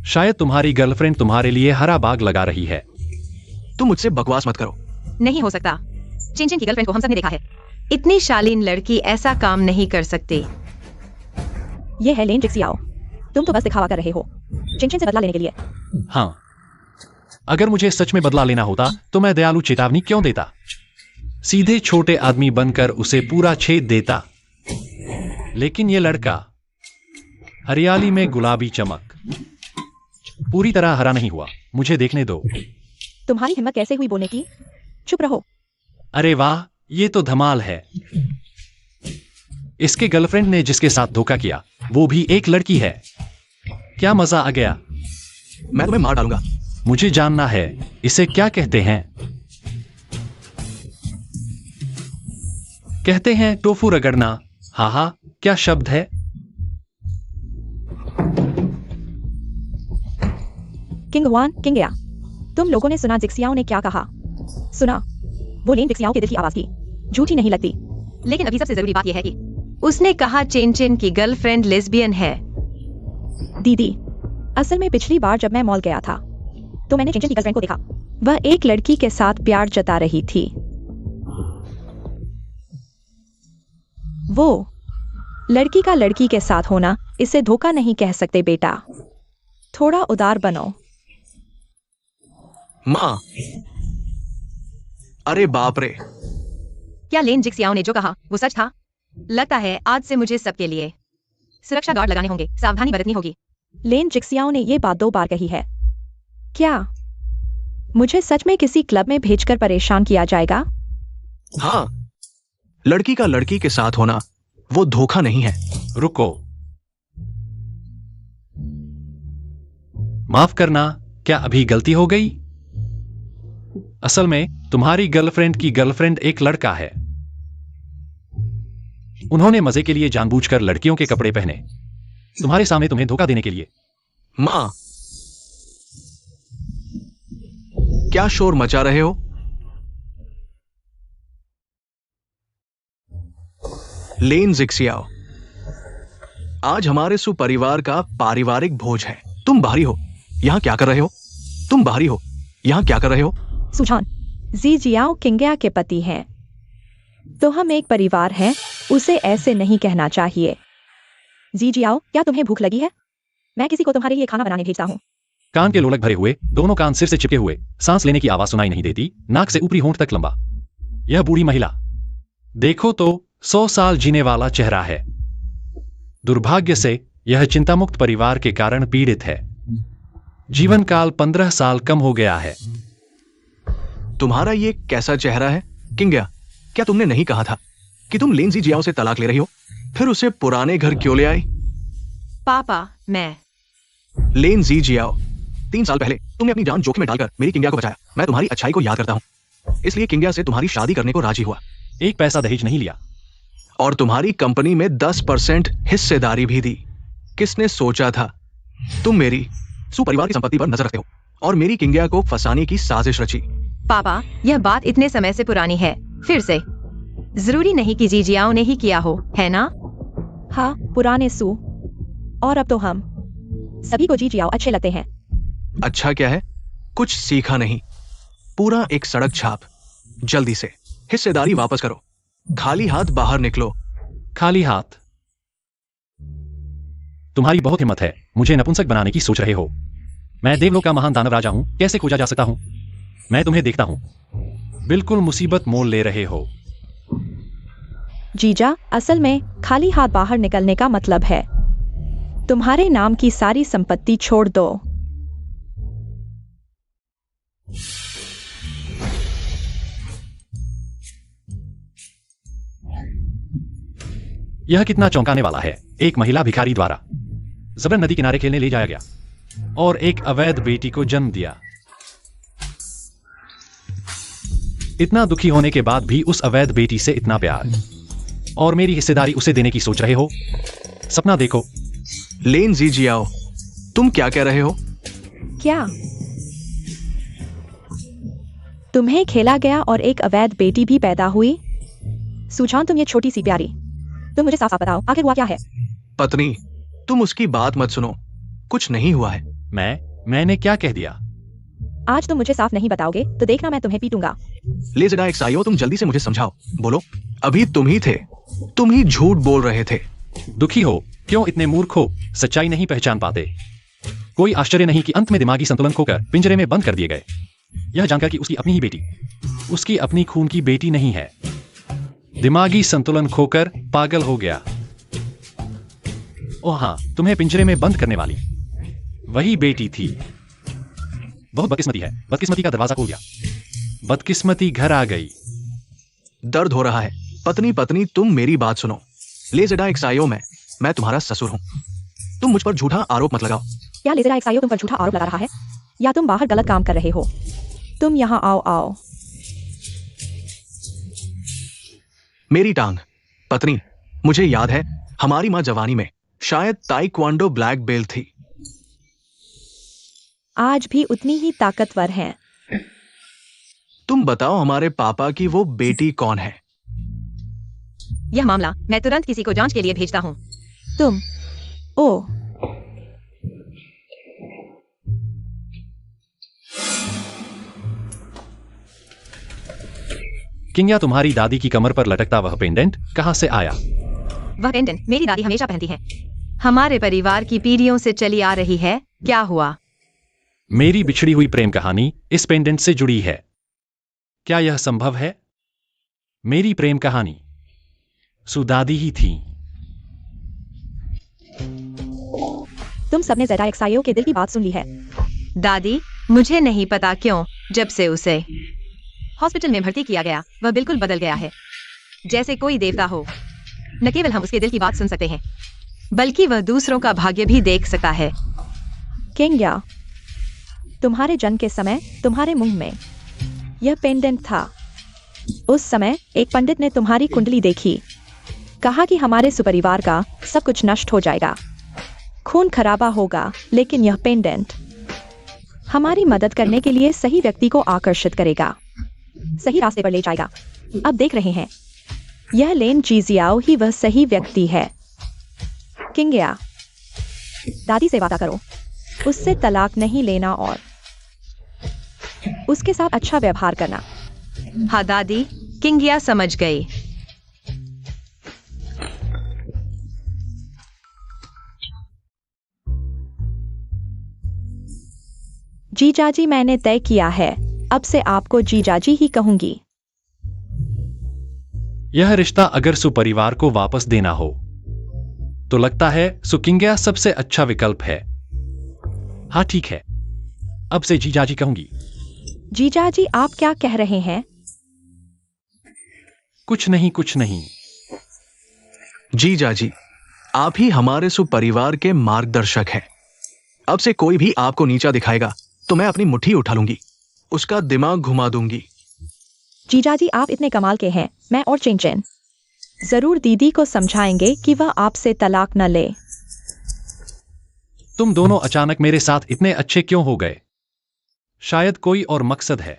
शायद तुम्हारी गर्लफ्रेंड तुम्हारे लिए हरा बाग लगा रही है। तुम मुझसे बकवास मत करो। नहीं हो सकता, चिनचिन की गर्लफ्रेंड को हम सब ने देखा है, इतनी शालीन लड़की ऐसा काम नहीं कर सकती। ये है लेन जिक्सियाओ, तुम तो बस दिखावा कर रहे हो चिनचिन से बदला लेने के लिए। हाँ, अगर मुझे सच में बदला लेना होता तो मैं दयालु चेतावनी क्यों देता? सीधे छोटे आदमी बनकर उसे पूरा छेद देता। लेकिन ये लड़का, हरियाली में गुलाबी चमक, पूरी तरह हरा नहीं हुआ। मुझे देखने दो। तुम्हारी हिम्मत कैसे हुई बोलने की? चुप रहो। अरे वाह, ये तो धमाल है। इसके गर्लफ्रेंड ने जिसके साथ धोखा किया वो भी एक लड़की है। क्या मजा आ गया। मैं तुम्हें मार डालूंगा। मुझे जानना है इसे क्या कहते हैं। कहते हैं टोफू रगड़ना। हा, क्या शब्द है। किंग हुआन, किंगया, तुम लोगों ने सुना जिक्सियाओ ने क्या कहा? सुना? वो लेन जिक्सियाओ के दिल की आवाज थी, झूठी नहीं लगती। लेकिन अभी सबसे जरूरी बात यह है कि उसने कहा चिनचिन की गर्लफ्रेंड लेस्बियन है। दीदी, असल में पिछली बार जब मैं मॉल गया था तो मैंने चिनचिन की गर्लफ्रेंड को देखा। वह एक लड़की के साथ प्यार जता रही थी। वो लड़की का लड़की के साथ होना, इसे धोखा नहीं कह सकते बेटा। थोड़ा उदार बनो। माँ, अरे बाप रे। क्या लेन जिक्सियाओ ने जो कहा वो सच था? लगता है आज से मुझे सबके लिए सुरक्षा गार्ड लगाने होंगे, सावधानी बरतनी होगी। लेन जिक्सियाओ ने ये बात 2 बार कही है। क्या मुझे सच में किसी क्लब में भेजकर परेशान किया जाएगा? हाँ, लड़की का लड़की के साथ होना वो धोखा नहीं है। रुको, माफ करना, क्या अभी गलती हो गई? असल में तुम्हारी गर्लफ्रेंड की गर्लफ्रेंड एक लड़का है। उन्होंने मजे के लिए जानबूझकर लड़कियों के कपड़े पहने, तुम्हारे सामने तुम्हें धोखा देने के लिए। माँ, क्या शोर मचा रहे हो? लेन जिक्सियाओ, आज हमारे सुपरिवार का पारिवारिक भोज है। तुम बाहरी हो, यहां क्या कर रहे हो? तुम बाहरी हो, यहां क्या कर रहे हो? सुझान जी जियाओ किंग्या के पति हैं, तो हम एक परिवार हैं। उसे ऐसे नहीं कहना चाहिए। जी जियाओ, क्या तुम्हें भूख लगी है? मैं किसी को तुम्हारे लिए खाना बनाने भेजता हूँ। कान के लोलक भरे हुए, दोनों कान सिर से चिपके हुए, सांस लेने की आवाज सुनाई नहीं देती, नाक से ऊपरी होंठ तक लंबा। यह बूढ़ी महिला, देखो तो 100 साल जीने वाला चेहरा है। दुर्भाग्य से यह चिंतामुक्त परिवार के कारण पीड़ित है। जीवन काल 15 साल कम हो गया है। तुम्हारा ये कैसा चेहरा है? किंग्या, क्या तुमने नहीं कहा था कि तुम लेन जी जियाओ से तलाक ले रही हो? फिर उसे पुराने घर क्यों ले आई? पापा, मैं लेन जी जियाओ, 3 साल पहले तुमने अपनी जान जोखिम में डालकर मेरी किंग्या को बचाया। मैं तुम्हारी अच्छाई को याद करता हूं, इसलिए किंग्या से तुम्हारी शादी करने को राजी हुआ। एक पैसा दहेज नहीं लिया। और तुम्हारी कंपनी में 10% हिस्सेदारी भी दी। किसने सोचा था? तुम मेरी सुपरिवार की संपत्ति पर नजर रखते हो और मेरी किंग्या को फंसाने की साजिश रची। पापा, यह बात इतने समय से पुरानी है। फिर से जरूरी नहीं कि जी जियाओ ने ही किया हो, है ना? हाँ, पुराने सू। और अब तो हम सभी को जी जियाओ अच्छे लगते हैं। अच्छा क्या है? कुछ सीखा नहीं, पूरा एक सड़क छाप। जल्दी से हिस्सेदारी वापस करो, खाली हाथ बाहर निकलो। खाली हाथ? तुम्हारी बहुत हिम्मत है, मुझे नपुंसक बनाने की सोच रहे हो। मैं देवलोक का महान दानव राजा हूं, कैसे खोजा जा सकता हूं? मैं तुम्हें देखता हूं, बिल्कुल मुसीबत मोल ले रहे हो। जीजा, असल में खाली हाथ बाहर निकलने का मतलब है तुम्हारे नाम की सारी संपत्ति छोड़ दो। यह कितना चौंकाने वाला है। एक महिला भिखारी द्वारा जबरन नदी किनारे खेलने ले जाया गया और एक अवैध बेटी को जन्म दिया। इतना दुखी होने के बाद भी उस अवैध बेटी से इतना प्यार, और मेरी हिस्सेदारी उसे देने की सोच रहे हो? सपना देखो। लेन जी जियाओ, तुम क्या कह रहे हो? क्या तुम्हें खेला गया और एक अवैध बेटी भी पैदा हुई? सुजान, तुम ये छोटी सी प्यारी, तुम मुझे साफ साफ बताओ, आखिर हुआ क्या है? पत्नी, तुम उसकी बात मत सुनो, कुछ नहीं हुआ है। मैंने क्या कह दिया? आज तुम मुझे साफ नहीं बताओगे तो देखना मैं तुम्हें पीटूंगा। ले जडा एक साइयो, तुम जल्दी से मुझे समझाओ। बोलो, अभी तुम ही थे, तुम ही झूठ बोल रहे थे। दुखी हो? क्यों इतने मूर्ख हो? सच्चाई नहीं पहचान पाते? कोई आश्चर्य नहीं कि अंत में दिमागी संतुलन खोकर पिंजरे में बंद कर दिए गए, यह जानकर कि उसकी अपनी ही बेटी, उसकी अपनी खून की बेटी नहीं है। दिमागी संतुलन खोकर पागल हो गया। ओह हाँ, तुम्हें पिंजरे में बंद करने वाली वही बेटी थी। बहुत बदकिस्मती है, बदकिस्मती का दरवाजा खुल गया, बदकिस्मती घर आ गई। दर्द हो रहा है। पत्नी पत्नी, तुम मेरी बात सुनो। ले जडा एक साइयो, मैं तुम्हारा ससुर हूं। तुम मुझ पर झूठा आरोप मत लगाओ। क्या लेजरा एक साइयो तुम पर झूठा आरोप लगा रहा है, या तुम बाहर गलत काम कर रहे हो? तुम यहाँ आओ। मेरी टांग। पत्नी, मुझे याद है हमारी माँ जवानी में शायद ताइक्वांडो ब्लैक बेल्ट थी। आज भी उतनी ही ताकतवर हैं। तुम बताओ, हमारे पापा की वो बेटी कौन है? यह मामला मैं तुरंत किसी को जांच के लिए भेजता हूँ। तुम ओ किंग्या, तुम्हारी दादी की कमर पर लटकता वह पेंडेंट कहां से आया? वह पेंडेंट मेरी दादी हमेशा पहनती है, हमारे परिवार की पीढ़ियों से चली आ रही है। क्या हुआ? मेरी बिछड़ी हुई प्रेम कहानी इस पेंडेंट से जुड़ी है। क्या यह संभव है? मेरी प्रेम कहानी सुदादी ही थी। तुम सबने ज़ेडा एक साइयो के दिल की बात सुन ली है। दादी, मुझे नहीं पता क्यों, जब से उसे हॉस्पिटल में भर्ती किया गया वह बिल्कुल बदल गया है, जैसे कोई देवता हो। न केवल हम उसके दिल की बात सुन सकते हैं, बल्कि वह दूसरों का भाग्य भी देख सकता है। किंग्या, तुम्हारे जन्म के समय तुम्हारे मुंह में यह पेंडेंट था। उस समय एक पंडित ने तुम्हारी कुंडली देखी, कहा कि हमारे सुपरिवार का सब कुछ नष्ट हो जाएगा, खून खराबा होगा, लेकिन यह पेंडेंट हमारी मदद करने के लिए सही व्यक्ति को आकर्षित करेगा, सही रास्ते पर ले जाएगा। अब देख रहे हैं, यह लेन जीजियाओ ही वह सही व्यक्ति है। किंगिया, दादी से वादा करो, उससे तलाक नहीं लेना और उसके साथ अच्छा व्यवहार करना। हाँ दादी, किंगिया समझ गई। जीजाजी, मैंने तय किया है, अब से आपको जीजाजी ही कहूंगी। यह रिश्ता अगर सुपरिवार को वापस देना हो तो लगता है सुकिंग्या सबसे अच्छा विकल्प है। हाँ ठीक है, अब से जीजाजी कहूंगी। जीजाजी, आप क्या कह रहे हैं? कुछ नहीं, कुछ नहीं। जीजाजी, आप ही हमारे सुपरिवार के मार्गदर्शक हैं। अब से कोई भी आपको नीचा दिखाएगा तो मैं अपनी मुट्ठी उठा लूंगी, उसका दिमाग घुमा दूंगी। जीजाजी, आप इतने कमाल के हैं, मैं और चेंचेन जरूर दीदी को समझाएंगे कि वह आपसे तलाक न ले। तुम दोनों अचानक मेरे साथ इतने अच्छे क्यों हो गए? शायद कोई और मकसद है।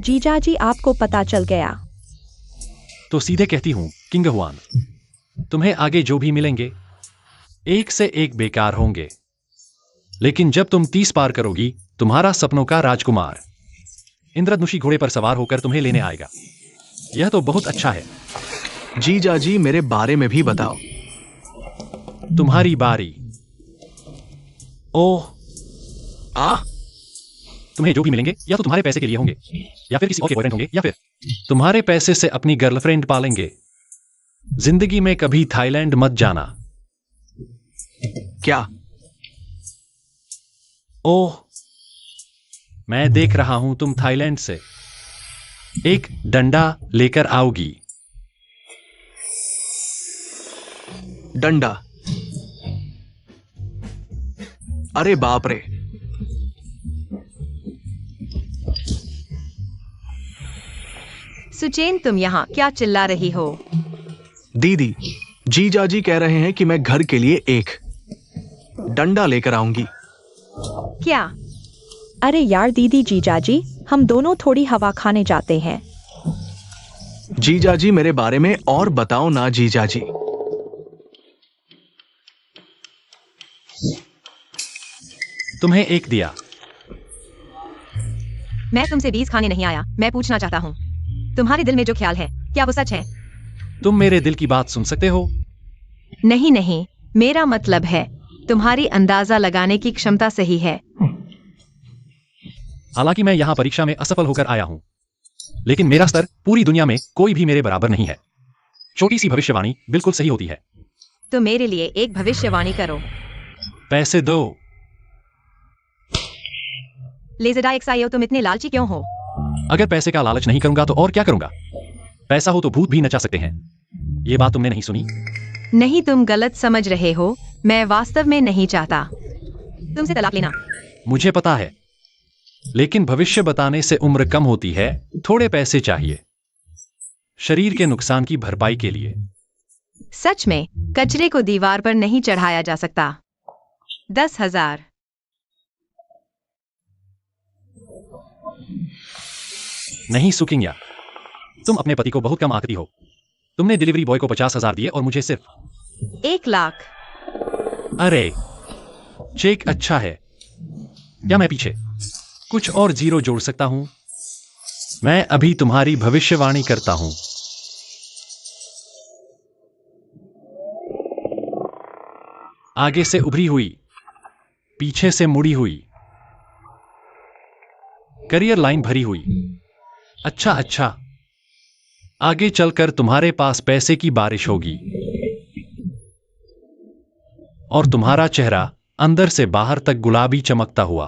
जीजाजी, आपको पता चल गया तो सीधे कहती हूं किंग हुआन, तुम्हें आगे जो भी मिलेंगे एक से एक बेकार होंगे, लेकिन जब तुम 30 पार करोगी, तुम्हारा सपनों का राजकुमार इंद्रधनुषी घोड़े पर सवार होकर तुम्हें लेने आएगा। यह तो बहुत अच्छा है। जीजाजी, मेरे बारे में भी बताओ। तुम्हारी बारी। ओह, तुम्हें जो भी मिलेंगे या तो तुम्हारे पैसे के लिए होंगे, या फिर किसी और के बॉयफ्रेंड होंगे, या फिर तुम्हारे पैसे से अपनी गर्लफ्रेंड पालेंगे। जिंदगी में कभी थाईलैंड मत जाना। क्या? ओह, मैं देख रहा हूं तुम थाईलैंड से एक डंडा लेकर आओगी। डंडा? अरे बाप रे! सुचेन, तुम यहाँ क्या चिल्ला रही हो? दीदी, जीजाजी कह रहे हैं कि मैं घर के लिए एक डंडा लेकर आऊंगी। क्या? अरे यार दीदी, जीजाजी, हम दोनों थोड़ी हवा खाने जाते हैं। जीजाजी, मेरे बारे में और बताओ ना जीजाजी। तुम्हें एक दिया। मैं तुमसे 20 खाने नहीं आया, मैं पूछना चाहता हूँ, तुम्हारे दिल में जो ख्याल है, क्या वो सच है? तुम मेरे दिल की बात सुन सकते हो? नहीं नहीं, मेरा मतलब है तुम्हारी अंदाजा लगाने की क्षमता सही है। हालांकि मैं यहां परीक्षा में असफल होकर आया हूं, लेकिन मेरा स्तर पूरी दुनिया में कोई भी मेरे बराबर नहीं है। छोटी सी भविष्यवाणी बिल्कुल सही होती है। तो मेरे लिए एक भविष्यवाणी करो। पैसे दो। लेज़ेडा एक्साइयो, तुम इतने लालची क्यों हो? अगर पैसे का लालच नहीं करूंगा तो और क्या करूंगा? पैसा हो तो भूत भी नचा सकते हैं। ये बात तुमने नहीं सुनी? नहीं, तुम गलत समझ रहे हो। मैं वास्तव में नहीं चाहता तुमसे तलाक लेना। मुझे पता है, लेकिन भविष्य बताने से उम्र कम होती है। थोड़े पैसे चाहिए शरीर के नुकसान की भरपाई के लिए। सच में कचरे को दीवार पर नहीं चढ़ाया जा सकता। 10,000। नहीं सुकिंग्या, तुम अपने पति को बहुत कम आंकती हो। तुमने डिलीवरी बॉय को 50,000 दिए और मुझे सिर्फ 1 लाख। अरे चेक अच्छा है। क्या मैं पीछे कुछ और जीरो जोड़ सकता हूं? मैं अभी तुम्हारी भविष्यवाणी करता हूं। आगे से उभरी हुई, पीछे से मुड़ी हुई, करियर लाइन भरी हुई। अच्छा अच्छा, आगे चलकर तुम्हारे पास पैसे की बारिश होगी और तुम्हारा चेहरा अंदर से बाहर तक गुलाबी चमकता हुआ।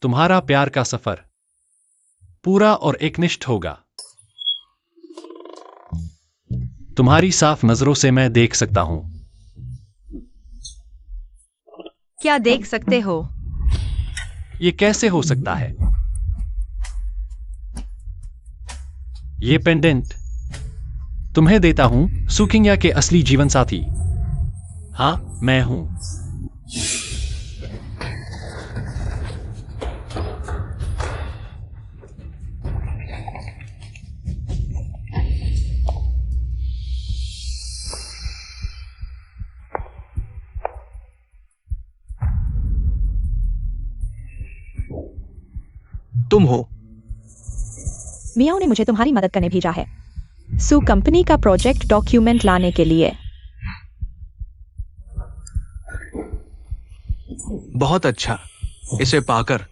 तुम्हारा प्यार का सफर पूरा और एकनिष्ठ होगा। तुम्हारी साफ नजरों से मैं देख सकता हूं। क्या देख सकते हो? ये कैसे हो सकता है? ये पेंडेंट तुम्हें देता हूं, सुकिंग्या के असली जीवन साथी। हाँ, मैं हूं। तुम हो। मियाओ ने मुझे तुम्हारी मदद करने भेजा है, सू कंपनी का प्रोजेक्ट डॉक्यूमेंट लाने के लिए। बहुत अच्छा। इसे पाकर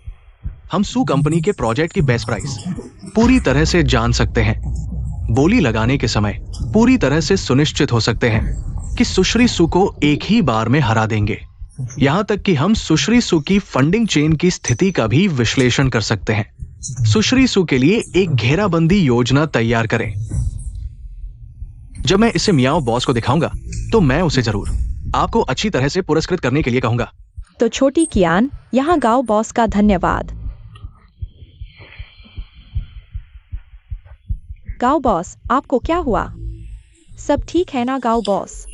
हम सू कंपनी के प्रोजेक्ट की बेस्ट प्राइस पूरी तरह से जान सकते हैं। बोली लगाने के समय पूरी तरह से सुनिश्चित हो सकते हैं कि सुश्री सू को एक ही बार में हरा देंगे। यहां तक कि हम सुश्री सू की फंडिंग चेन की स्थिति का भी विश्लेषण कर सकते हैं। सुश्री सू के लिए एक घेराबंदी योजना तैयार करें। जब मैं इसे मियाओ बॉस को दिखाऊंगा तो मैं उसे जरूर आपको अच्छी तरह से पुरस्कृत करने के लिए कहूंगा। तो छोटी कियान, यहाँ गांव बॉस का धन्यवाद। गांव बॉस, आपको क्या हुआ? सब ठीक है ना गांव बॉस?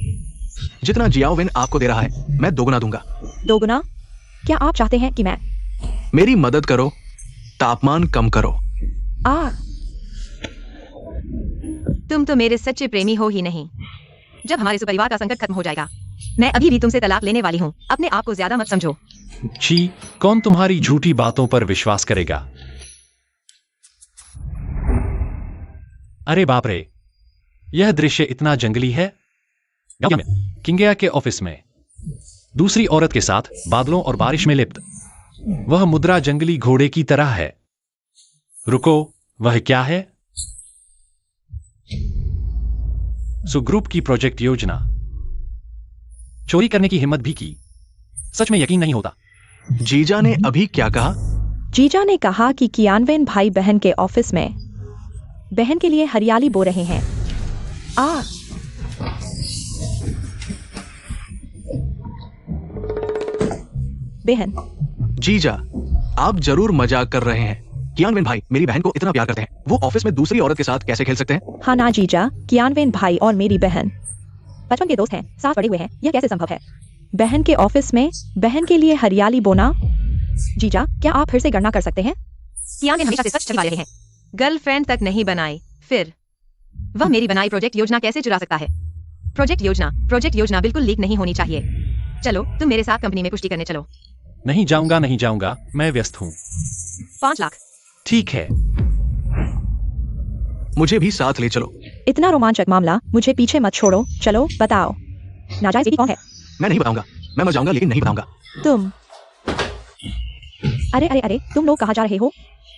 जितना जियाओ विन आपको दे रहा है मैं दोगुना दूंगा। दोगुना? क्या आप चाहते हैं कि मैं? मेरी मदद करो, तापमान कम करो। तुम तो मेरे सच्चे प्रेमी हो ही नहीं। जब हमारे परिवार का संकट खत्म हो जाएगा, मैं अभी भी तुमसे तलाक लेने वाली हूँ। अपने आप को ज्यादा मत समझो। छी, कौन तुम्हारी झूठी बातों पर विश्वास करेगा? अरे बाप रे, यह दृश्य इतना जंगली है। किंगिया के ऑफिस में दूसरी औरत के साथ बादलों और बारिश में लिप्त वह मुद्रा जंगली घोड़े की तरह है। रुको, वह क्या है? ग्रुप की प्रोजेक्ट योजना चोरी करने की हिम्मत भी की। सच में यकीन नहीं होता। जीजा ने अभी क्या कहा? जीजा ने कहा कि कियानवेन भाई बहन के ऑफिस में बहन के लिए हरियाली बो रहे हैं। बहन। जीजा, आप जरूर मजाक कर रहे हैं। कियानवेन भाई मेरी बहन को इतना प्यार करते हैं, वो ऑफिस में दूसरी औरत के साथ कैसे खेल सकते हैं? हाँ ना जीजा, कियानवेन भाई और मेरी बहन बचपन के दोस्त हैं, साथ पड़े हुए हैं। यह कैसे संभव है? बहन के ऑफिस में बहन के लिए हरियाली बोना? जीजा, क्या आप फिर से गणना कर सकते हैं? कियानवेन हमेशा से सच छिपा रहे हैं। गर्लफ्रेंड तक नहीं बनाई, फिर वह मेरी बनाई प्रोजेक्ट योजना कैसे चुरा सकता है? प्रोजेक्ट योजना बिल्कुल लीक नहीं होनी चाहिए। चलो, तुम मेरे साथ कंपनी में पुष्टि करने चलो। नहीं जाऊंगा, मैं व्यस्त हूं। 5 लाख। ठीक है, मुझे भी साथ ले चलो। इतना रोमांचक मामला, मुझे पीछे मत छोड़ो। चलो बताओ, नाजायज बेटी कौन है? मैं नहीं बताऊंगा। मैं मर जाऊंगा लेकिन नहीं बताऊंगा। तुम। अरे, तुम लोग कहाँ जा रहे हो?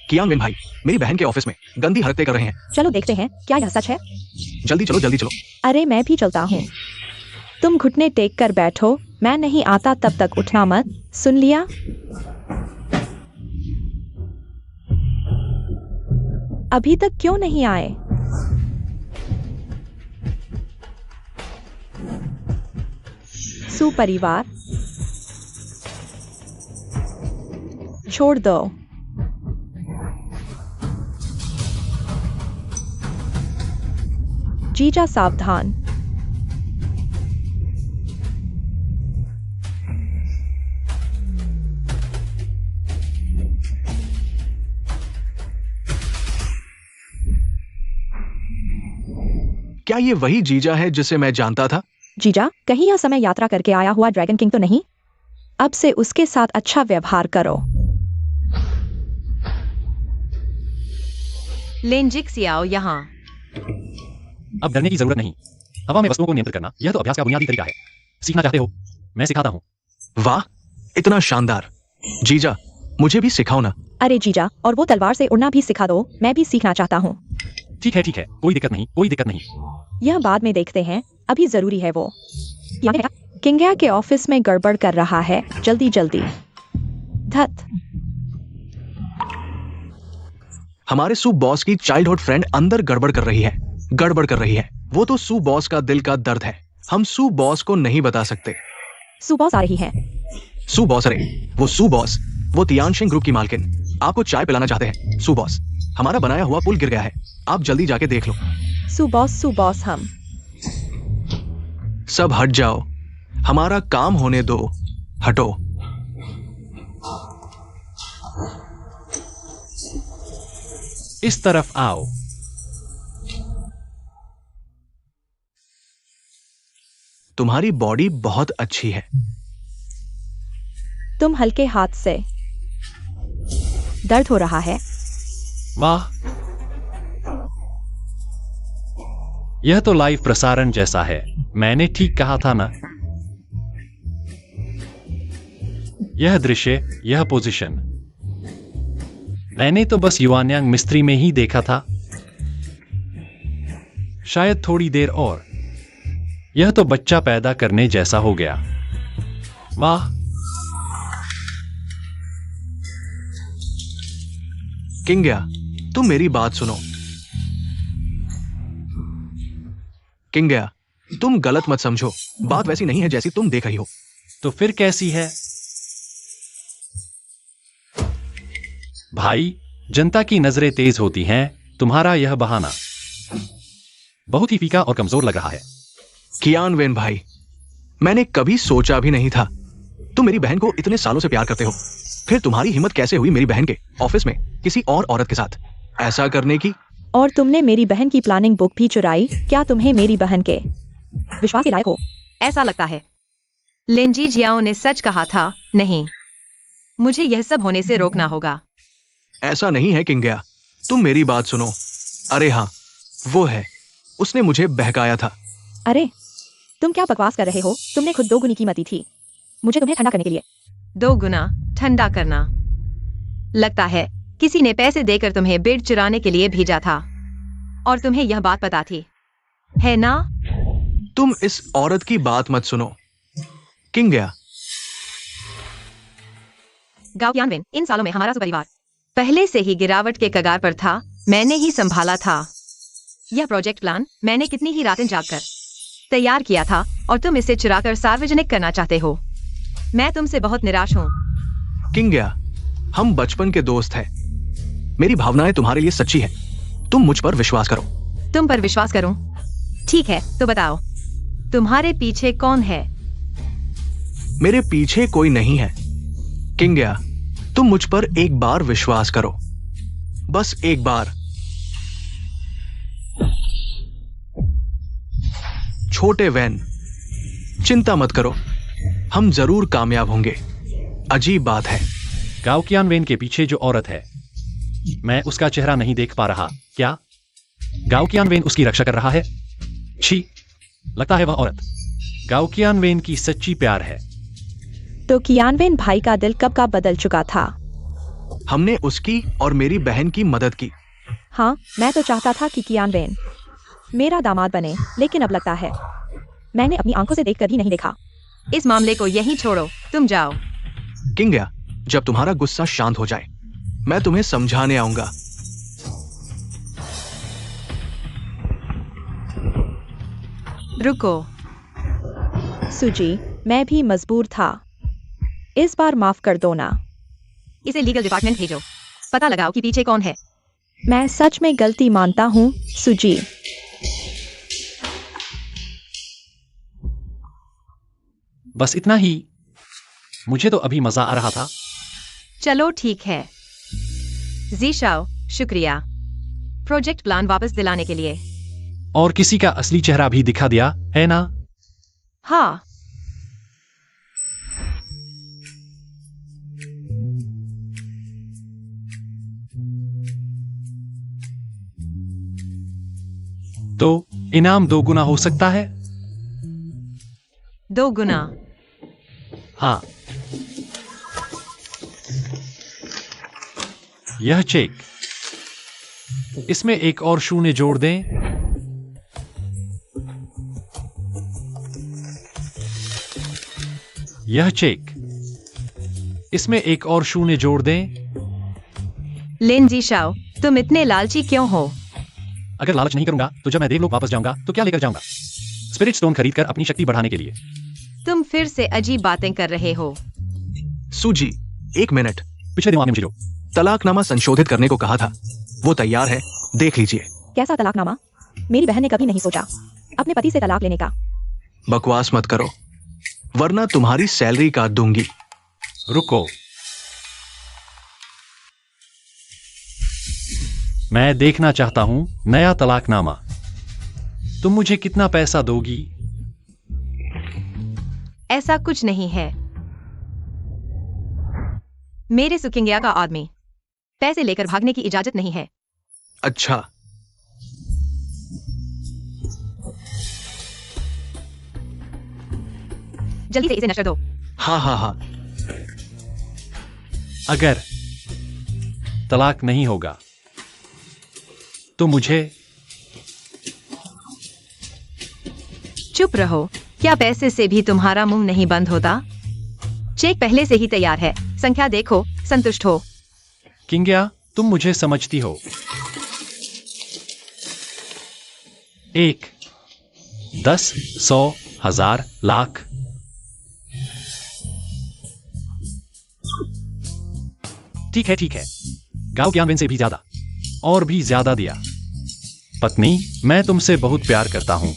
कियानवेन भाई मेरी बहन के ऑफिस में गंदी हरकतें कर रहे हैं। चलो देखते हैं, क्या यह सच है? जल्दी चलो। अरे मैं भी चलता हूँ। तुम घुटने टेक कर बैठो, मैं नहीं आता तब तक उठना मत, सुन लिया? अभी तक क्यों नहीं आए? सुपरिवार छोड़ दो। जीजा सावधान। क्या ये वही जीजा है जिसे मैं जानता था? जीजा, कहीं यह समय यात्रा करके आया हुआ ड्रैगन किंग तो नहीं? अब से उसके साथ अच्छा व्यवहार करो। लेंजिक सियाओ यहाँ। अब डरने की जरूरत नहीं। हवा में वस्तुओं को नियंत्रित करना यह तो अभ्यास का बुनियादी तरीका है। सीखना चाहते हो? मैं सिखाता हूँ। वाह, इतना शानदार। जीजा, मुझे भी सिखाओ ना। अरे जीजा, और वो तलवार से उड़ना भी सिखा दो, मैं भी सीखना चाहता हूँ। ठीक है, कोई दिक्कत नहीं। यह बाद में देखते हैं, अभी जरूरी है वो। किंगिया के ऑफिस में गड़बड़ कर रहा है, जल्दी। धत। हमारे सू बॉस की चाइल्डहुड फ्रेंड अंदर गड़बड़ कर रही है। वो तो सू बॉस का दिल का दर्द है। हम सू बॉस को नहीं बता सकते। सू बॉस आ रही है। सू बॉस, अरे वो सू बॉस वो तियानशिंग ग्रुप की मालकिन आपको चाय पिलाना चाहते हैं। सू बॉस, हमारा बनाया हुआ पुल गिर गया है, आप जल्दी जाके देख लो। सू बॉस हम। सब हट जाओ, हमारा काम होने दो। हटो। इस तरफ आओ। तुम्हारी बॉडी बहुत अच्छी है। तुम हल्के हाथ से। दर्द हो रहा है? वाह, यह तो लाइव प्रसारण जैसा है। मैंने ठीक कहा था ना? यह दृश्य, यह पोजीशन, मैंने तो बस युआन्यांग मिस्त्री में ही देखा था। शायद थोड़ी देर और। यह तो बच्चा पैदा करने जैसा हो गया। वाह। किंग्या, तुम मेरी बात सुनो। किंग्या, तुम गलत मत समझो, बात वैसी नहीं है जैसी तुम देख रही हो। तो फिर कैसी है? भाई, जनता की नजरें तेज होती हैं। तुम्हारा यह बहाना बहुत ही फीका और कमजोर लग रहा है। कियान वेन भाई, मैंने कभी सोचा भी नहीं था तुम मेरी बहन को इतने सालों से प्यार करते हो। फिर तुम्हारी हिम्मत कैसे हुई मेरी बहन के ऑफिस में किसी और औरत के साथ ऐसा करने की? और तुमने मेरी बहन की प्लानिंग बुक भी चुराई। क्या तुम्हें मेरी बहन के विश्वास के लायक हो? ऐसा लगता है लिंजी जियाओ ने सच कहा था। नहीं, मुझे यह सब होने से रोकना होगा। ऐसा नहीं है किंग्या, तुम मेरी बात सुनो। अरे हाँ, वो है, उसने मुझे बहकाया था। अरे तुम क्या बकवास कर रहे हो? तुमने खुद 2 गुनी कीमती थी मुझे तुम्हें ठंडा करने के लिए। 2 गुना ठंडा करना? लगता है किसी ने पैसे देकर तुम्हें बेड चुराने के लिए भेजा था और तुम्हें यह बात पता थी, है ना? तुम इस औरत की बात मत सुनो। किंग्या, गाओ कियानवेन, इन सालों में हमारा परिवार पहले से ही गिरावट के कगार पर था। मैंने ही संभाला था। यह प्रोजेक्ट प्लान मैंने कितनी ही रातें जागकर तैयार किया था और तुम इसे चुराकर सार्वजनिक करना चाहते हो। मैं तुमसे बहुत निराश हूँ। किंग्या, हम बचपन के दोस्त हैं। मेरी भावनाएं तुम्हारे लिए सच्ची हैं। तुम मुझ पर विश्वास करो। तुम पर विश्वास करूं? ठीक है, तो बताओ तुम्हारे पीछे कौन है? मेरे पीछे कोई नहीं है। किंग्या, तुम मुझ पर एक बार विश्वास करो, बस एक बार। छोटे वैन, चिंता मत करो, हम जरूर कामयाब होंगे। अजीब बात है, गाओ कियानवेन के पीछे जो औरत है, मैं उसका चेहरा नहीं देख पा रहा। क्या गाओ कियानवेन उसकी रक्षा कर रहा है? छी, लगता है वह औरत गाओ कियानवेन की सच्ची प्यार है। तो कियानवेन भाई का दिल कब का बदल चुका था। हमने उसकी और मेरी बहन की मदद की। हाँ, मैं तो चाहता था कि कियानवेन मेरा दामाद बने, लेकिन अब लगता है मैंने अपनी आंखों से देखकर भी नहीं देखा। इस मामले को यहीं छोड़ो, तुम जाओ। किंग्या, जब तुम्हारा गुस्सा शांत हो जाए मैं तुम्हें समझाने आऊंगा। रुको। सुजी, मैं भी मजबूर था। इस बार माफ कर दो ना। इसे लीगल डिपार्टमेंट भेजो, पता लगाओ कि पीछे कौन है। मैं सच में गलती मानता हूँ सुजी। बस इतना ही। मुझे तो अभी मजा आ रहा था। चलो ठीक है। ज़ीशाओ, शुक्रिया प्रोजेक्ट प्लान वापस दिलाने के लिए। और किसी का असली चेहरा भी दिखा दिया, है ना? हाँ। तो इनाम 2 गुना हो सकता है? 2 गुना? हाँ। यह चेक, इसमें एक और शून्य जोड़ दें। यह चेक, इसमें एक और शून्य जोड़ दें। लिन ज़ीशाओ, तुम इतने लालची क्यों हो? अगर लालच नहीं करूंगा तो जब मैं देवलोक वापस जाऊंगा तो क्या लेकर जाऊंगा? स्पिरिट स्टोन खरीदकर अपनी शक्ति बढ़ाने के लिए। तुम फिर से अजीब बातें कर रहे हो। सूजी, 1 मिनट। पिछले दिनों आपने मुझे जो तलाकनामा संशोधित करने को कहा था वो तैयार है, देख लीजिए। कैसा तलाकनामा? मेरी बहन ने कभी नहीं सोचा अपने पति से तलाक लेने का। बकवास मत करो वरना तुम्हारी सैलरी काट दूंगी। रुको, मैं देखना चाहता हूं नया तलाकनामा। तुम मुझे कितना पैसा दोगी? ऐसा कुछ नहीं है। मेरे सुकिंगिया का आदमी पैसे लेकर भागने की इजाजत नहीं है। अच्छा, जल्दी से इसे नशर दो। हाँ हाँ हाँ। अगर तलाक नहीं होगा तो मुझे चुप रहो। क्या पैसे से भी तुम्हारा मुंह नहीं बंद होता? चेक पहले से ही तैयार है, संख्या देखो, संतुष्ट हो। किंग्या, तुम मुझे समझती हो। 1, 10, 100, 1000, लाख। ठीक है ठीक है, गांव ज्ञानवेन से भी ज्यादा और भी ज्यादा दिया। पत्नी, मैं तुमसे बहुत प्यार करता हूं।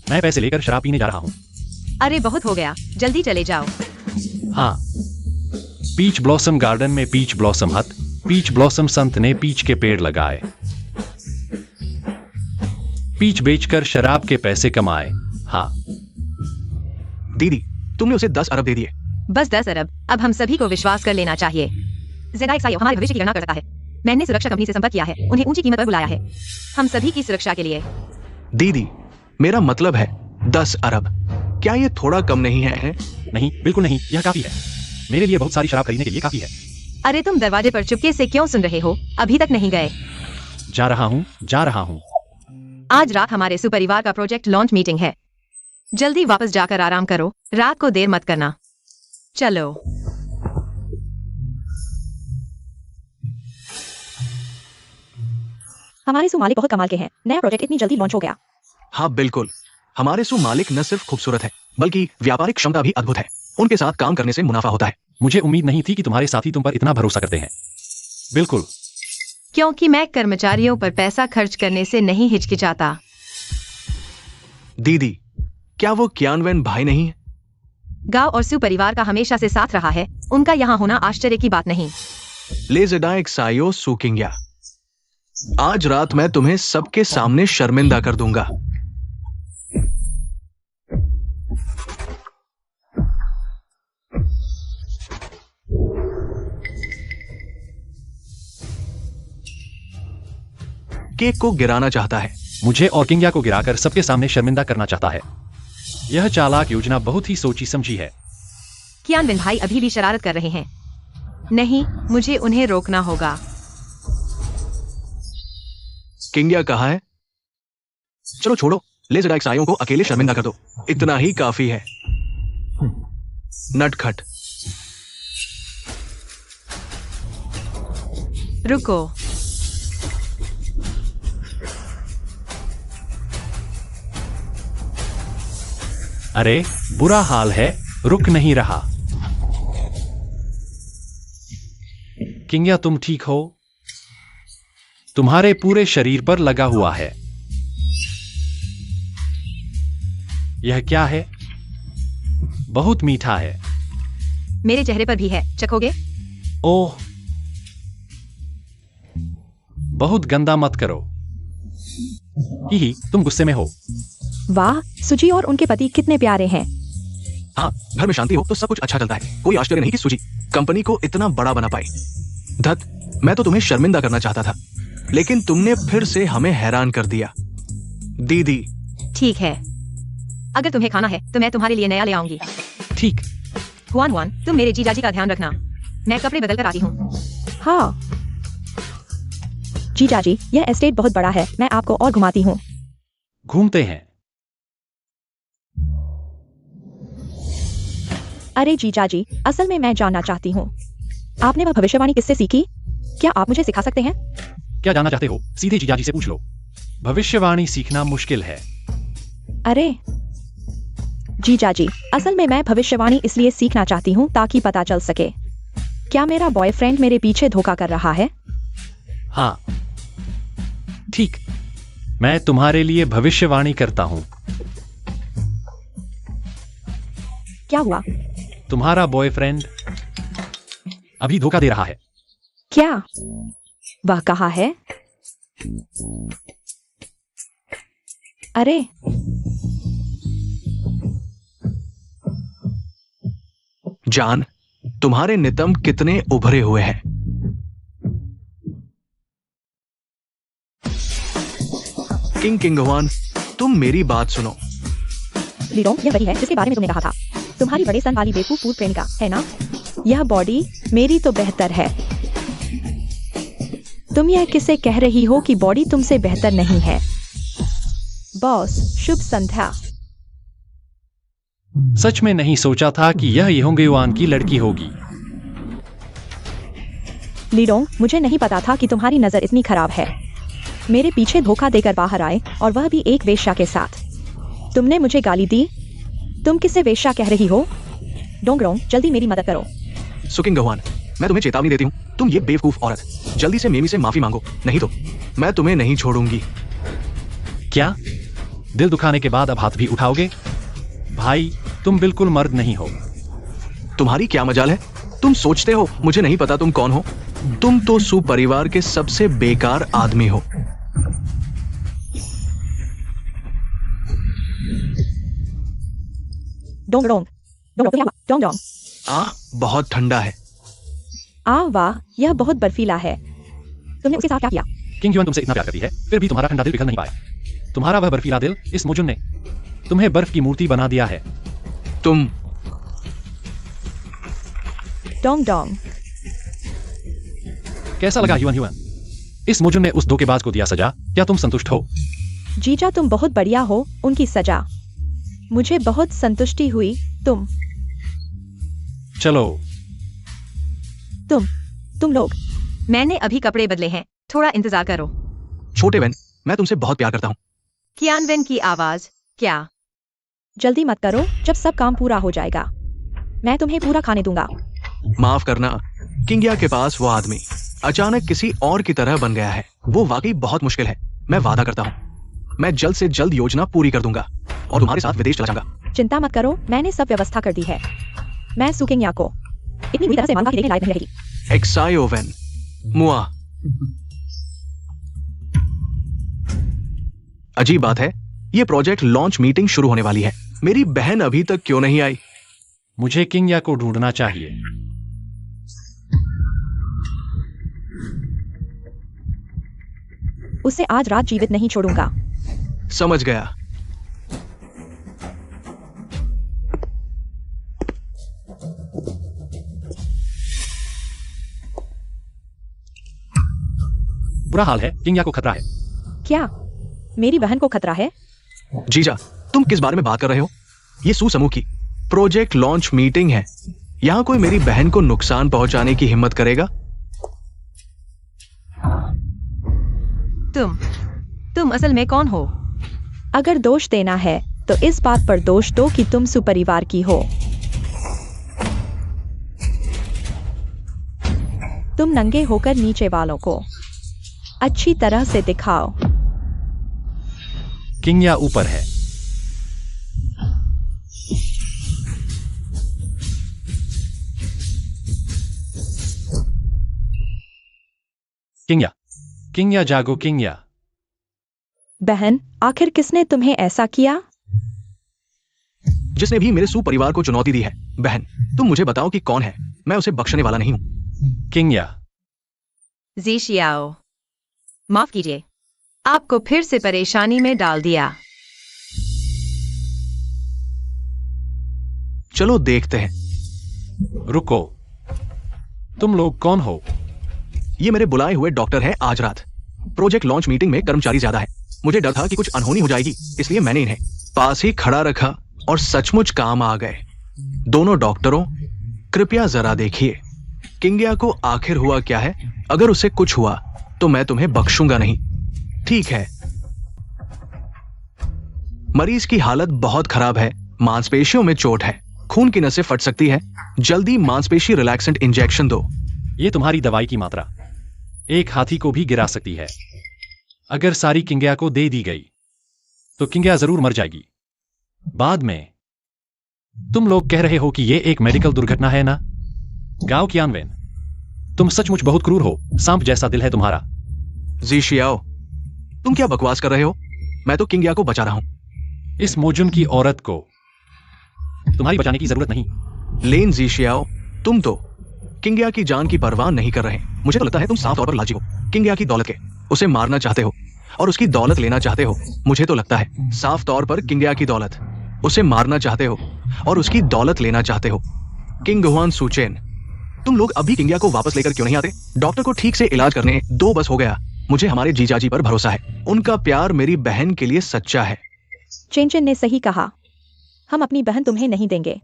मैं पैसे लेकर शराब पीने जा रहा हूं। अरे बहुत हो गया, जल्दी चले जाओ। हाँ, पीच ब्लॉसम गार्डन में पीच ब्लॉसम हट, पीच ब्लॉसम संत ने पीच के पेड़ लगाए, पीच बेचकर शराब के पैसे कमाए। हाँ दीदी, तुमने उसे 10 अरब दे दिए। बस 10 अरब। अब हम सभी को विश्वास कर लेना चाहिए। ज़ेडाइक्सायो हमारे भविष्य की गणना करता है। मैंने सुरक्षा कंपनी से संपर्क किया है, उन्हें ऊंची कीमत पर बुलाया है, हम सभी की सुरक्षा के लिए। दीदी, मेरा मतलब है 10 अरब। क्या ये थोड़ा कम नहीं है? नहीं, बिल्कुल नहीं, यह काफी है। मेरे लिए बहुत सारी शराब खरीदने के लिए काफी है। अरे तुम दरवाजे पर चुपके से क्यों सुन रहे हो? अभी तक नहीं गए? जा रहा हूँ, जा रहा हूँ। आज रात हमारे सुपरिवार का प्रोजेक्ट लॉन्च मीटिंग है। जल्दी वापस जाकर आराम करो, रात को देर मत करना। चलो। हमारे सु मालिक बहुत कमाल के हैं, नया प्रोजेक्ट इतनी जल्दी लॉन्च हो गया। हाँ बिल्कुल, हमारे सु मालिक न सिर्फ खूबसूरत है बल्कि व्यापारिक क्षमता भी अद्भुत है। उनके साथ काम करने से मुनाफा होता है। मुझे उम्मीद नहीं थी कि तुम्हारे साथी तुम पर इतना भरोसा करते हैं। बिल्कुल, क्योंकि मैं कर्मचारियों पर पैसा खर्च करने से नहीं हिचकिचाता। दीदी, क्या वो कियानवेन भाई नहीं है? गांव और सुपरिवार का हमेशा से साथ रहा है, उनका यहाँ होना आश्चर्य की बात नहीं। लेज़ेडाइक्सायो सुकिंग्या, आज रात मैं तुम्हें सबके सामने शर्मिंदा कर दूंगा। केक को गिराना चाहता है। मुझे और किंग्या को गिराकर सबके सामने शर्मिंदा करना चाहता है। यह चालाक योजना बहुत ही सोची समझी है। कियानवेन भाई अभी भी शरारत कर रहे हैं। नहीं, मुझे उन्हें रोकना होगा। किंग्या कहाँ है? चलो छोड़ो, लेज़ेडाइक्सायो को अकेले शर्मिंदा कर दो, इतना ही काफी है। नटखट। रुको। अरे बुरा हाल है, रुक नहीं रहा। किंग्या, तुम ठीक हो? तुम्हारे पूरे शरीर पर लगा हुआ है। यह क्या है? बहुत मीठा है। मेरे चेहरे पर भी है, चखोगे? ओह, बहुत गंदा मत करो। ही, तुम गुस्से में हो। वाह, सुजी और उनके पति कितने प्यारे हैं। हाँ, घर में शांति हो तो सब कुछ अच्छा चलता है। कोई आश्चर्य नहीं कि सुजी कंपनी को इतना बड़ा बना पाई। धत, मैं तो तुम्हें शर्मिंदा करना चाहता था, लेकिन तुमने फिर से हमें हैरान कर दिया। दीदी, ठीक है, अगर तुम्हें खाना है तो मैं तुम्हारे लिए नया ले आऊंगी। ठीक। हुआन हुआन, तुम मेरे जीजाजी का ध्यान रखना। मैं कपड़े बदल कर आती हूँ। हाँ जीजाजी, यह एस्टेट बहुत बड़ा है, मैं आपको और घुमाती हूँ। घूमते हैं। अरे जीजाजी, असल में मैं जानना चाहती हूँ, आपने वह भविष्यवाणी किससे सीखी? क्या आप मुझे सिखा सकते हैं? क्या जानना चाहते हो? सीधे जीजाजी से पूछ लो। भविष्यवाणी सीखना मुश्किल है। अरे जीजाजी, असल में मैं भविष्यवाणी इसलिए सीखना चाहती हूँ ताकि पता चल सके क्या मेरा बॉयफ्रेंड मेरे पीछे धोखा कर रहा है? हाँ, ठीक। मैं तुम्हारे लिए भविष्यवाणी करता हूं। क्या हुआ? तुम्हारा बॉयफ्रेंड अभी धोखा दे रहा है। क्या? वह कहाँ है? अरे, जान, तुम्हारे नितंब कितने उभरे हुए हैं। किंगवान, तुम मेरी बात सुनो। लीडोंग, यह वही है जिसके बारे में तुमने कहा था। तुम्हारी बड़े सन वाली बेवकूफ पूर्व प्रेमिका है ना? यह बॉडी मेरी तो बेहतर है। तुम यह किसे कह रही हो कि बॉडी तुमसे बेहतर नहीं है? बॉस, शुभ संध्या। सच में नहीं सोचा था कि यह योंगयुआन की लड़की होगी। लीडोंग, मुझे नहीं पता था कि तुम्हारी नजर इतनी खराब है। मेरे पीछे धोखा देकर बाहर आए, और वह भी एक वेश्या के साथ। तुमने मुझे गाली दी। तुम किसे वेश्या कह रही हो? डोंगरोंग, जल्दी मेरी मदद करो। सुकिंगवान, मैं तुम्हें चेतावनी देती हूँ, तुम ये बेवकूफ औरत, जल्दी से मेमी से माफी मांगो, नहीं तो मैं तुम्हें नहीं छोड़ूंगी। क्या? दिल दुखाने के बाद अब हाथ भी उठाओगे? भाई, तुम बिल्कुल मर्द नहीं हो। तुम्हारी क्या मजाल है? तुम सोचते हो मुझे नहीं पता तुम कौन हो? तुम तो सु परिवार के सबसे बेकार आदमी हो। डोंगरोंग, डोंगरोंग, बहुत ठंडा है। वाह, यह बहुत बर्फीला है। तुमने उसके साथ क्या किया? किंगयुआन तुमसे इतना प्यार करती है, फिर भी तुम्हारा ठंडा दिल पिघल नहीं पाया। तुम्हारा वह बर्फीला दिल इस मोजुन ने तुम्हें बर्फ की मूर्ति बना दिया है। तुम डोंग डोंग। कैसा लगा युआन? इस मोजुन ने उस धोखेबाज को दिया सजा, क्या तुम संतुष्ट हो? जीजा, तुम बहुत बढ़िया हो। उनकी सजा मुझे बहुत संतुष्टि हुई। चलो। तुम लोग। मैंने अभी कपड़े बदले हैं, थोड़ा इंतजार करो। छोटे बहन, मैं तुमसे बहुत प्यार करता हूँ। कियानवेन की आवाज। क्या? जल्दी मत करो, जब सब काम पूरा हो जाएगा मैं तुम्हें पूरा खाने दूंगा। माफ करना, किंगिया के पास वो आदमी अचानक किसी और की तरह बन गया है। वो वाकई बहुत मुश्किल है। मैं वादा करता हूँ, मैं जल्द से जल्द योजना पूरी कर दूंगा और तुम्हारे साथ विदेश चला जाऊंगा। चिंता मत करो, मैंने सब व्यवस्था कर दी है। मैं सुकिंगया को इतनी बुरी तरह से मारूंगा कि देखने लायक नहीं रहेगी। एक्सायोवेन मुआ। अजीब बात है, ये प्रोजेक्ट लॉन्च मीटिंग शुरू होने वाली है। मेरी बहन अभी तक क्यों नहीं आई? मुझे किंगया को ढूंढना चाहिए। उसे आज रात जीवित नहीं छोड़ूंगा। समझ गया। बुरा हाल है, किंगया को खतरा है। क्या? मेरी बहन को खतरा है? जीजा, तुम किस बारे में बात कर रहे हो? ये सु समूह की प्रोजेक्ट लॉन्च मीटिंग है। यहां कोई मेरी बहन को नुकसान पहुंचाने की हिम्मत करेगा? तुम असल में कौन हो? अगर दोष देना है तो इस बात पर दोष दो कि तुम सुपरिवार की हो। तुम नंगे होकर नीचे वालों को अच्छी तरह से दिखाओ। किंगया ऊपर है। किंगया जागो किंगया। बहन, आखिर किसने तुम्हें ऐसा किया? जिसने भी मेरे सु परिवार को चुनौती दी है। बहन, तुम मुझे बताओ कि कौन है। मैं उसे बख्शने वाला नहीं हूं। किंगया। जी शियाओ, माफ कीजिए, आपको फिर से परेशानी में डाल दिया। चलो देखते हैं। रुको, तुम लोग कौन हो? ये मेरे बुलाए हुए डॉक्टर है आज रात। प्रोजेक्ट लॉन्च मीटिंग में कर्मचारी ज्यादा है। मुझे डर था कि कुछ अनहोनी हो जाएगी, इसलिए मैंने इन्हें पास ही खड़ा रखा और सचमुच काम आ गए। दोनों डॉक्टरों, कृपया जरा देखिए, किंगया को आखिर हुआ क्या है। अगर उसे कुछ हुआ तो मैं तुम्हें बख्शूंगा नहीं, ठीक है? मरीज की हालत बहुत खराब है। मांसपेशियों में चोट है, खून की नसें फट सकती है। जल्दी मांसपेशी रिलैक्सेंट इंजेक्शन दो। ये तुम्हारी दवाई की मात्रा एक हाथी को भी गिरा सकती है। अगर सारी किंग्या को दे दी गई तो किंग्या जरूर मर जाएगी। बाद में तुम लोग कह रहे हो कि ये एक मेडिकल दुर्घटना है ना? गाओ कियानवेन, तुम सचमुच बहुत क्रूर हो। सांप जैसा दिल है तुम्हारा। जी शियाओ, तुम क्या बकवास कर रहे हो? मैं तो किंग्या को बचा रहा हूं। इस मोजुन की औरत को तुम्हारी बचाने की जरूरत नहीं। लेन जी शियाओ, तुम तो किंग्या की जान की परवाह नहीं कर रहे। मुझे तो लगता है तुम साफ तौर पर लालची हो। किंग्या की दौलत के उसे मारना चाहते हो और उसकी दौलत लेना चाहते हो। मुझे तो लगता है साफ तौर पर किंग्या की दौलत, उसे मारना चाहते हो और उसकी दौलत लेना चाहते हो। किंग हुआन सुचेन, तुम लोग अभी किंग्या को वापस लेकर क्यों नहीं आते? डॉक्टर को ठीक से इलाज करने दो, बस हो गया। मुझे हमारे जीजाजी पर भरोसा है। उनका प्यार मेरी बहन के लिए सच्चा है। चेनचेन ने सही कहा, हम अपनी बहन तुम्हें नहीं देंगे।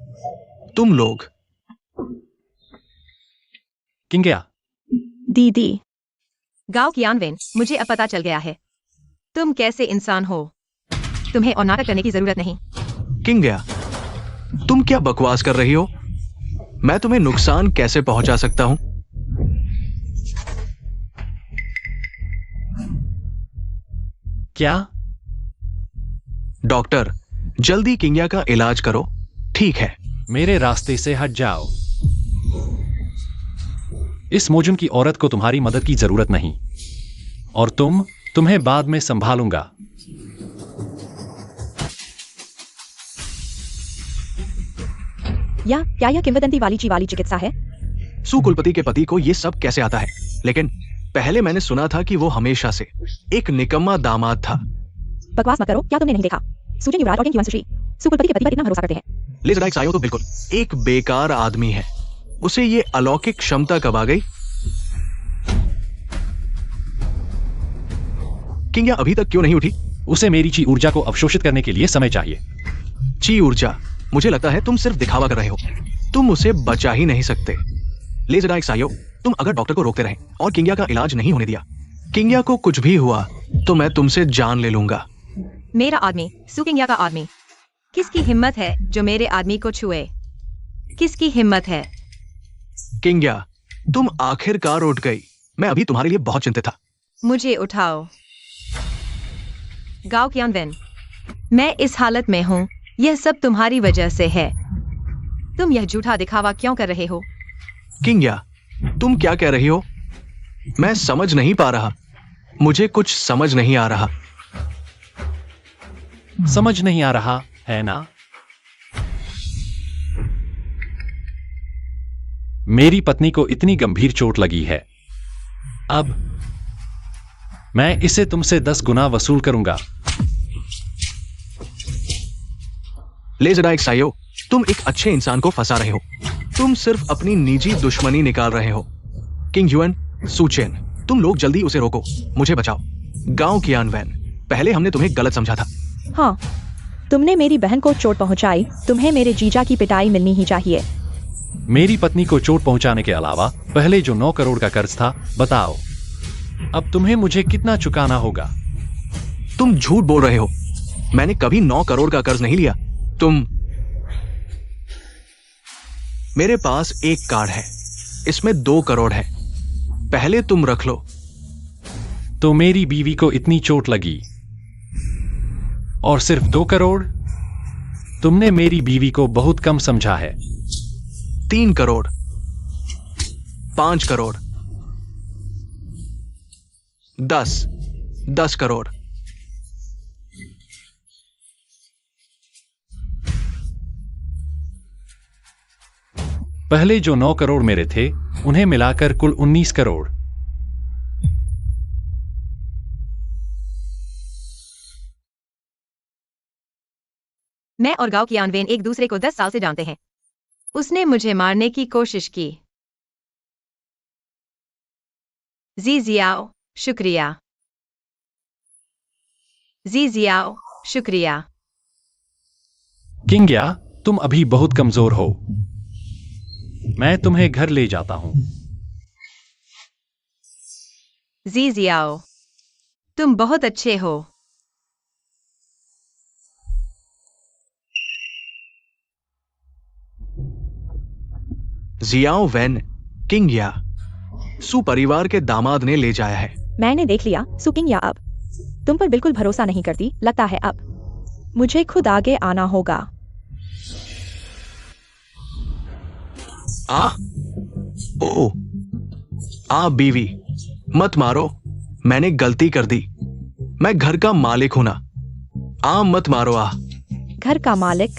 तुम लोग किंग्या, दीदी, गाओ कियानवेन, मुझे अब पता चल गया है तुम कैसे इंसान हो। तुम्हें और नाटक करने की जरूरत नहीं। किंग्या, तुम क्या बकवास कर रही हो? मैं तुम्हें नुकसान कैसे पहुंचा सकता हूं? क्या? डॉक्टर, जल्दी किंग्या का इलाज करो। ठीक है। मेरे रास्ते से हट जाओ। इस मोजुन की औरत को तुम्हारी मदद की जरूरत नहीं और तुम्हें बाद में संभालूंगा। या क्या यह किंवदंती वाली चिकित्सा है? सुकुलपति के पति को यह सब कैसे आता है? लेकिन पहले मैंने सुना था कि वो हमेशा से एक निकम्मा दामाद था। बकवास मत करो। क्या तुमने नहीं देखा? सुजन युवराज और किंग युआन सुश्री सुकुलपति के पति पर इतना भरोसा करते हैं। लेजराइक सायो तो बिल्कुल एक बेकार आदमी है। उसे ये अलौकिक क्षमता कब आ गई? किंग्या अभी तक क्यों नहीं उठी? उसे मेरी ची ऊर्जा को अवशोषित करने के लिए समय चाहिए। ची ऊर्जा? मुझे लगता है तुम सिर्फ दिखावा कर रहे हो। तुम उसे बचा ही नहीं सकते। लेजराइक सायो, तुम अगर डॉक्टर को रोकते रहे और किंग्या का इलाज नहीं होने दिया, किंग्या को कुछ भी हुआ तो मैं तुमसे जान ले लूंगा। मेरा आदमी, सुकिंग्या का आदमी। किसकी हिम्मत है जो मेरे आदमी को छुए? किसकी हिम्मत है? किंग्या, तुम आखिरकार उठ गई। मैं अभी तुम्हारे लिए बहुत चिंतित था। मुझे उठाओ। गाओ कियानवेन, मैं इस हालत में हूँ, यह सब तुम्हारी वजह से है। तुम यह झूठा दिखावा क्यों कर रहे हो? किंग्या, तुम क्या कह रही हो? मैं समझ नहीं पा रहा। मुझे कुछ समझ नहीं आ रहा। समझ नहीं आ रहा है ना? मेरी पत्नी को इतनी गंभीर चोट लगी है। अब मैं इसे तुमसे 10 गुना वसूल करूंगा। लेजराइक सायो, तुम एक अच्छे इंसान को फंसा रहे हो। तुम सिर्फ अपनी निजी दुश्मनी निकाल रहे हो। किंग युआन सुचेन, तुम लोग जल्दी उसे रोको। मुझे बचाओ। गांव कियानवेन, पहले हमने तुम्हें गलत समझा था। हाँ, तुमने मेरी बहन को चोट पहुंचाई। तुम्हें मेरे जीजा की पिटाई मिलनी ही चाहिए। मेरी पत्नी को चोट पहुंचाने के अलावा पहले जो 9 करोड़ का कर्ज था, बताओ अब तुम्हें मुझे कितना चुकाना होगा? तुम झूठ बोल रहे हो। मैंने कभी 9 करोड़ का कर्ज नहीं लिया। मेरे पास एक कार्ड है, इसमें 2 करोड़ है। पहले तुम रख लो। तो मेरी बीवी को इतनी चोट लगी और सिर्फ 2 करोड़? तुमने मेरी बीवी को बहुत कम समझा है। 3 करोड़, 5 करोड़, 10 करोड़। पहले जो 9 करोड़ मेरे थे, उन्हें मिलाकर कुल 19 करोड़। मैं और गाओ कियानवेन एक दूसरे को 10 साल से जानते हैं। उसने मुझे मारने की कोशिश की। जी जियाओ, शुक्रिया। जी जियाओ, शुक्रिया। किंग्या, तुम अभी बहुत कमजोर हो। मैं तुम्हें घर ले जाता हूं। जी जियाओ, तुम बहुत अच्छे हो। जियाओ वैन, किंग्या, सुपरिवार के दामाद ने ले जाया है। मैंने देख लिया सुकिंग या अब तुम पर बिल्कुल भरोसा नहीं करती लगता है अब मुझे खुद आगे आना होगा। ओ बीवी, मत मारो, मैंने गलती कर दी। मैं घर का मालिक हूं ना। मत मारो। घर का मालिक?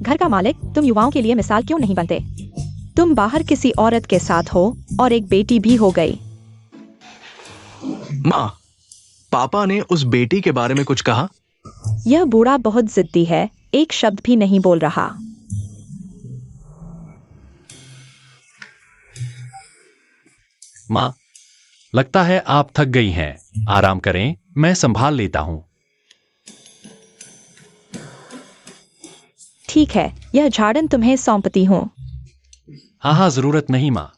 घर का मालिक तुम युवाओं के लिए मिसाल क्यों नहीं बनते? तुम बाहर किसी औरत के साथ हो और एक बेटी भी हो गई। माँ, पापा ने उस बेटी के बारे में कुछ कहा? यह बूढ़ा बहुत जिद्दी है, एक शब्द भी नहीं बोल रहा। माँ, लगता है आप थक गई हैं। आराम करें, मैं संभाल लेता हूं। ठीक है, यह झाड़न तुम्हें सौंपती हूँ। हाँ, जरूरत नहीं माँ।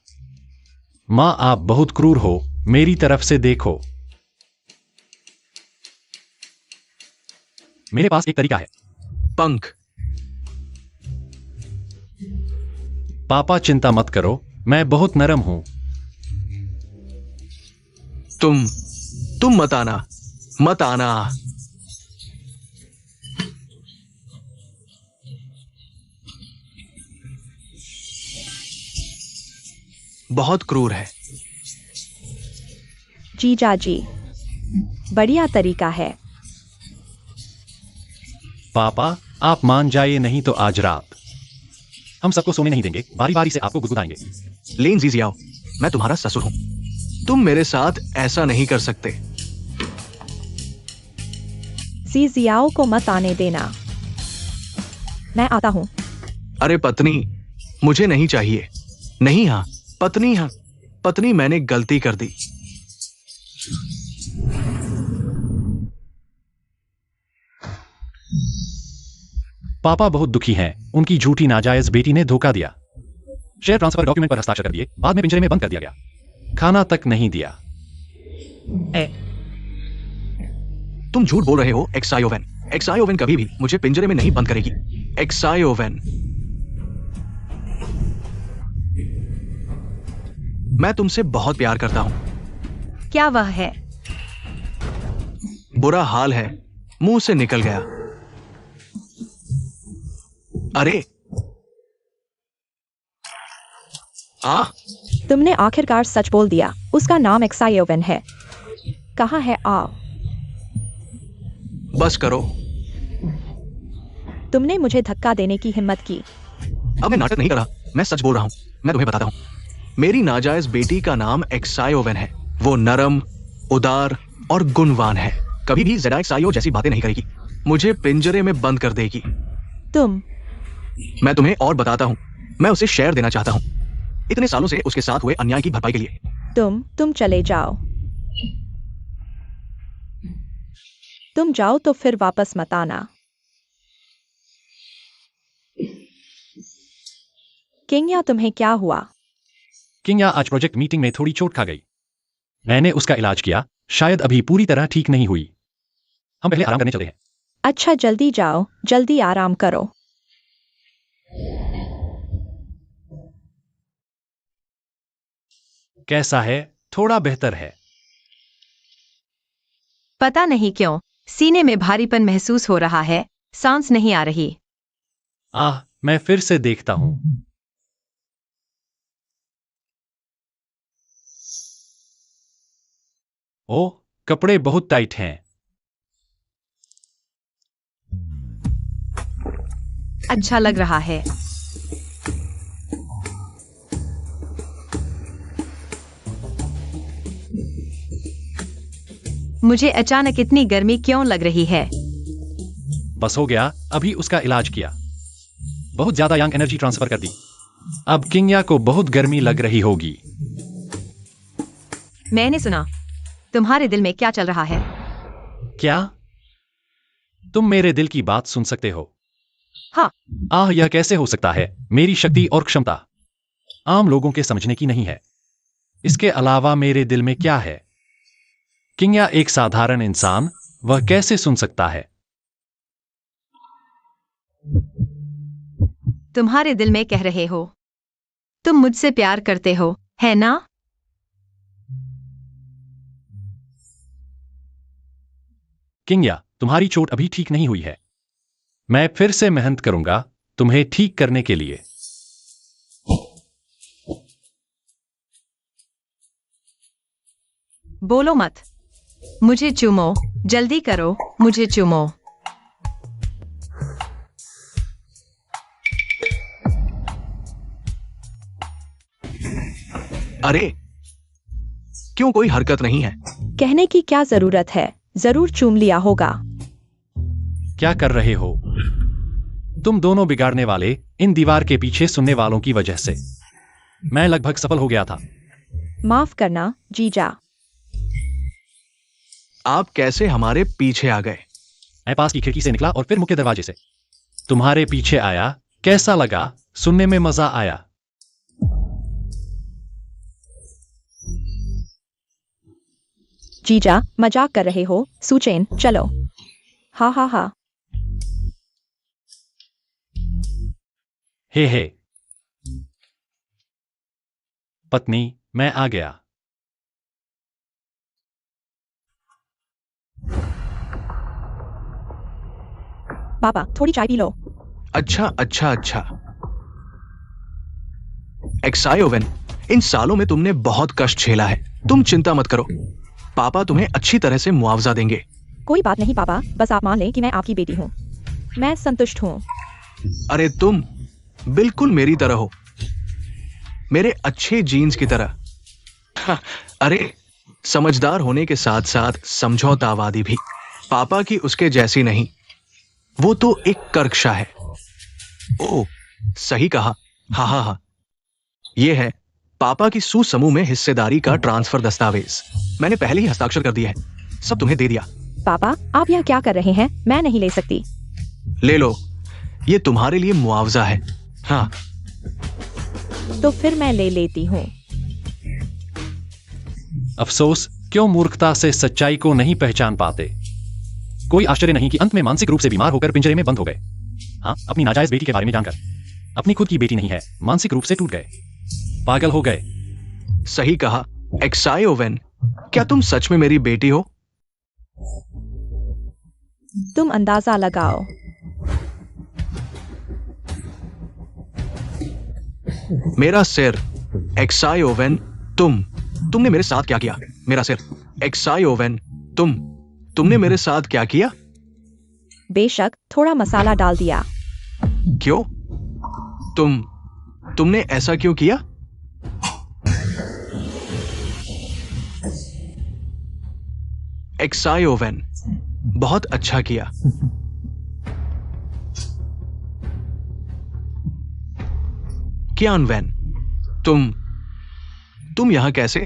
माँ, आप बहुत क्रूर हो, मेरी तरफ से देखो। मेरे पास एक तरीका है। पंख। पापा चिंता मत करो, मैं बहुत नरम हूं। तुम मत आना। बहुत क्रूर है। जीजा जी, बढ़िया तरीका है। पापा, आप मान जाइए, नहीं तो आज रात हम सबको सोने नहीं देंगे, बारी बारी से आपको गुदगुदाएंगे। लेन जीजियाओ, मैं तुम्हारा ससुर हूं। तुम मेरे साथ ऐसा नहीं कर सकते। जीजियाओ को मत आने देना। मैं आता हूं। अरे पत्नी, मुझे नहीं चाहिए। नहीं, पत्नी, मैंने गलती कर दी। पापा बहुत दुखी हैं, उनकी झूठी नाजायज बेटी ने धोखा दिया। शेयर ट्रांसफर डॉक्यूमेंट पर हस्ताक्षर कर दिए, बाद में पिंजरे में बंद कर दिया गया, खाना तक नहीं दिया। तुम झूठ बोल रहे हो एक्सायोवेन। एक्सायोवेन कभी भी मुझे पिंजरे में नहीं बंद करेगी। एक्सायोवेन, मैं तुमसे बहुत प्यार करता हूं। क्या वह है? बुरा हाल है, मुंह से निकल गया। अरे तुमने आखिरकार सच बोल दिया, उसका नाम एक्सायोवेन है। कहाँ है बस करो। तुमने मुझे धक्का देने की हिम्मत की। अब मैं नाटक नहीं कर रहा, मैं सच बोल रहा हूं। मैं तुम्हें बताता हूं, मेरी नाजायज बेटी का नाम एक्सायोवेन है। वो नरम, उदार और गुणवान है। कभी भी ज़ेडा एक्सायो जैसी बातें नहीं करेगी। मुझे पिंजरे में बंद कर देगी। मैं तुम्हें और बताता हूं, मैं उसे शेयर देना चाहता हूं, इतने सालों से उसके साथ हुए अन्याय की भरपाई के लिए। तुम चले जाओ। तुम जाओ तो फिर वापस मत आना। किंग्या, तुम्हें क्या हुआ? किंग्या आज प्रोजेक्ट मीटिंग में थोड़ी चोट खा गई। मैंने उसका इलाज किया, शायद अभी पूरी तरह ठीक नहीं हुई। हम पहले आराम करने चले हैं। अच्छा, जल्दी जाओ, जल्दी आराम करो। कैसा है? थोड़ा बेहतर है। पता नहीं क्यों सीने में भारीपन महसूस हो रहा है, सांस नहीं आ रही। मैं फिर से देखता हूं। ओह, कपड़े बहुत टाइट हैं। अच्छा लग रहा है। मुझे अचानक इतनी गर्मी क्यों लग रही है? बस हो गया, अभी उसका इलाज किया, बहुत ज्यादा यांग एनर्जी ट्रांसफर कर दी। अब किंग्या को बहुत गर्मी लग रही होगी। मैंने सुना, तुम्हारे दिल में क्या चल रहा है? क्या? तुम मेरे दिल की बात सुन सकते हो? हाँ। यह कैसे हो सकता है? मेरी शक्ति और क्षमता आम लोगों के समझने की नहीं है। इसके अलावा मेरे दिल में क्या है? किंग्या एक साधारण इंसान, वह कैसे सुन सकता है? तुम्हारे दिल में कह रहे हो तुम मुझसे प्यार करते हो, है ना? किंग्या, तुम्हारी चोट अभी ठीक नहीं हुई है। मैं फिर से मेहनत करूंगा तुम्हें ठीक करने के लिए। बोलो मत। मुझे चूमो, जल्दी करो, मुझे चूमो। अरे क्यों कोई हरकत नहीं है? कहने की क्या जरूरत है, जरूर चूम लिया होगा। क्या कर रहे हो तुम दोनों बिगाड़ने वाले, इन दीवार के पीछे सुनने वालों की वजह से मैं लगभग सफल हो गया था। माफ करना जीजा। आप कैसे हमारे पीछे आ गए? मैं पास की खिड़की से निकला और फिर मुख्य दरवाजे से तुम्हारे पीछे आया। कैसा लगा? सुनने में मजा आया। जीजा मजाक कर रहे हो, सुचेन चलो। हा हा हा। हे पत्नी, मैं आ गया। पापा थोड़ी चाय पी लो। अच्छा अच्छा अच्छा। एक्सायोवेन, इन सालों में तुमने बहुत कष्ट झेला है। तुम चिंता मत करो, पापा तुम्हें अच्छी तरह से मुआवजा देंगे। कोई बात नहीं पापा, बस आप मान लें कि मैं आपकी बेटी हूँ। मैं संतुष्ट हूँ। अरे तुम बिल्कुल मेरी तरह हो, मेरे अच्छे जीन्स की तरह। हाँ, अरे समझदार होने के साथ साथ समझौतावादी भी। पापा की उसके जैसी नहीं, वो तो एक कर्कशा है। ओह सही कहा। हाँ हाँ हाँ, ये है पापा की सुसमूह में हिस्सेदारी का ट्रांसफर दस्तावेज। मैंने पहले ही हस्ताक्षर कर दिया है, सब तुम्हें दे दिया। पापा आप यह क्या कर रहे हैं? मैं नहीं ले सकती। ले लो, ये तुम्हारे लिए मुआवजा है। हाँ तो फिर मैं ले लेती हूँ। अफसोस, क्यों मूर्खता से सच्चाई को नहीं पहचान पाते। कोई आश्चर्य नहीं कि अंत में मानसिक रूप से बीमार होकर पिंजरे में बंद हो गए। हाँ, अपनी नाजायज बेटी के बारे में जानकर अपनी खुद की बेटी नहीं है, मानसिक रूप से टूट गए, पागल हो गए। सही कहा एक्सायोवेन, क्या तुम सच में मेरी बेटी हो? तुम अंदाजा लगाओ। मेरा सिर। एक्सायोवेन, तुमने मेरे साथ क्या किया? मेरा सिर। एक्सायोवेन, तुमने मेरे साथ क्या किया? बेशक थोड़ा मसाला डाल दिया। क्यों? तुमने ऐसा क्यों किया? एक्सायोवेन, बहुत अच्छा किया। कियानवेन, तुम यहां कैसे?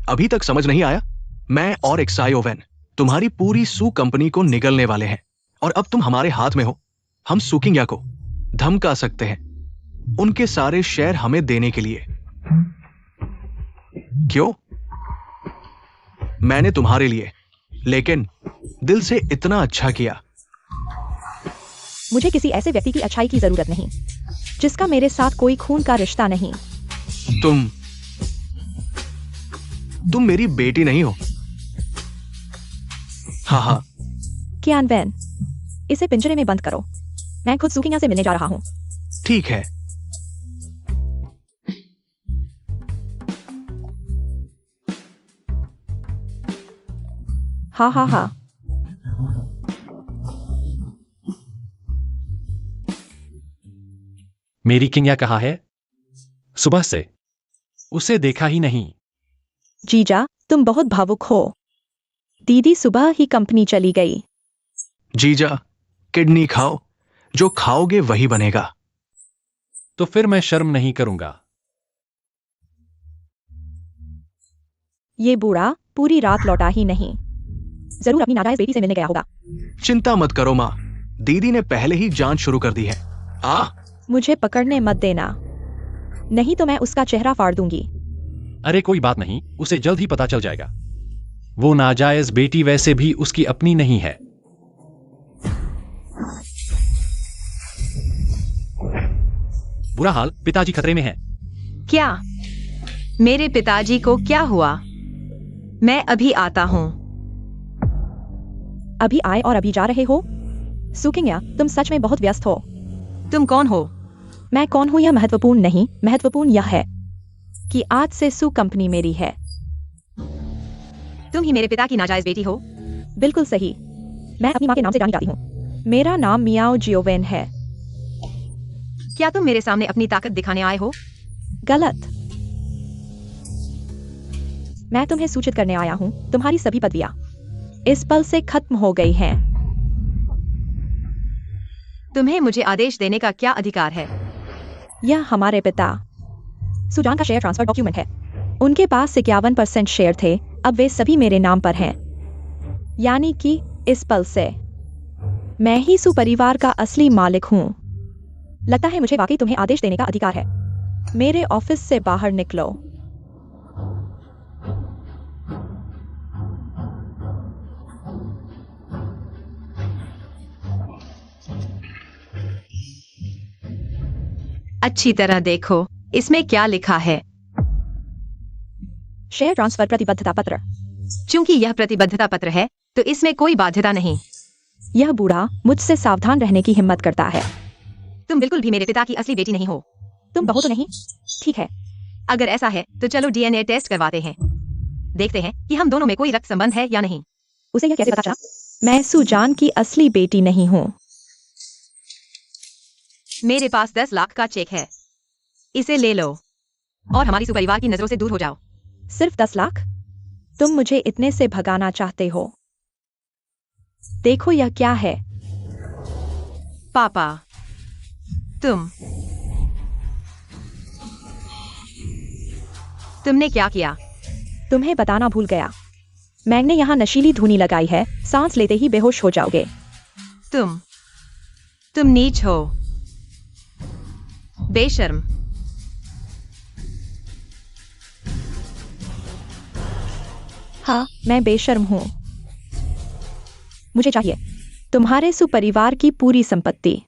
अभी तक समझ नहीं आया? मैं और एक्सायोवेन तुम्हारी पूरी सू कंपनी को निगलने वाले हैं और अब तुम हमारे हाथ में हो। हम सुकिंग्या को धमका सकते हैं, उनके सारे शेयर हमें देने के लिए। क्यों? मैंने तुम्हारे लिए लेकिन दिल से इतना अच्छा किया। मुझे किसी ऐसे व्यक्ति की अच्छाई की जरूरत नहीं जिसका मेरे साथ कोई खून का रिश्ता नहीं। तुम मेरी बेटी नहीं हो। हाँ हाँ। कियानवेन, इसे पिंजरे में बंद करो। मैं खुद सुकिंग्या से मिलने जा रहा हूं। ठीक है। हाँ हाँ हाँ। मेरी किंग्या कहाँ है? सुबह से उसे देखा ही नहीं। जीजा तुम बहुत भावुक हो। दीदी सुबह ही कंपनी चली गई। जीजा, किडनी खाओ, जो खाओगे वही बनेगा। तो फिर मैं शर्म नहीं करूंगा। ये बूढ़ा पूरी रात लौटा ही नहीं, जरूर अपनी नाजायज बेटी से मिलने गया होगा। चिंता मत करो माँ, दीदी ने पहले ही जांच शुरू कर दी है। मुझे पकड़ने मत देना, नहीं तो मैं उसका चेहरा फाड़ दूंगी। अरे कोई बात नहीं, उसे जल्द ही पता चल जाएगा। वो नाजायज बेटी वैसे भी उसकी अपनी नहीं है। बुरा हाल, पिताजी खतरे में हैं। क्या? मेरे पिताजी को क्या हुआ? मैं अभी आता हूँ। अभी आए और अभी जा रहे हो? सुकिंग्या, तुम सच में बहुत व्यस्त हो। तुम कौन हो? मैं कौन हूँ यह महत्वपूर्ण नहीं, महत्वपूर्ण यह है कि आज से सु कंपनी मेरी है। तुम ही मेरे पिता की नाजायज बेटी हो? बिल्कुल सही। मैं अपनी माँ के नाम से जानी जाती हूँ। मेरा नाम मियाओ जियोवेन है। क्या तुम मेरे सामने अपनी ताकत दिखाने आए हो? गलत। मैं तुम्हें सूचित करने आया हूँ, तुम्हारी सभी पदवियां इस पल से खत्म हो गई हैं। तुम्हें मुझे आदेश देने का क्या अधिकार है? यह हमारे पिता सुजान का शेयर ट्रांसफर डॉक्यूमेंट है। उनके पास 51% शेयर थे, अब वे सभी मेरे नाम पर हैं। यानी कि इस पल से मैं ही सु परिवार का असली मालिक हूँ। लगता है मुझे वाकई तुम्हें आदेश देने का अधिकार है। मेरे ऑफिस से बाहर निकलो। अच्छी तरह देखो, इसमें क्या लिखा है? शेयर ट्रांसफर प्रतिबद्धता पत्र। चूंकि यह प्रतिबद्धता पत्र है, तो इसमें कोई बाध्यता नहीं। यह बूढ़ा मुझसे सावधान रहने की हिम्मत करता है। तुम बिल्कुल भी मेरे पिता की असली बेटी नहीं हो। तुम कहो तो नहीं? ठीक है। अगर ऐसा है तो चलो डीएनए टेस्ट करवाते हैं। देखते हैं कि हम दोनों में कोई रक्त संबंध है या नहीं। उसे यह कैसे पता चला? मैं सुजान की असली बेटी नहीं हूँ। मेरे पास 10 लाख का चेक है, इसे ले लो और हमारी सुपरिवार की नजरों से दूर हो जाओ। सिर्फ 10 लाख? तुम मुझे इतने से भगाना चाहते हो? देखो यह क्या है। पापा, तुमने क्या किया? तुम्हें बताना भूल गया। मैंने यहाँ नशीली धुनी लगाई है, सांस लेते ही बेहोश हो जाओगे। तुम नीच हो, बेशर्म। हाँ, मैं बेशर्म हूँ। मुझे चाहिए तुम्हारे सुपरिवार की पूरी संपत्ति।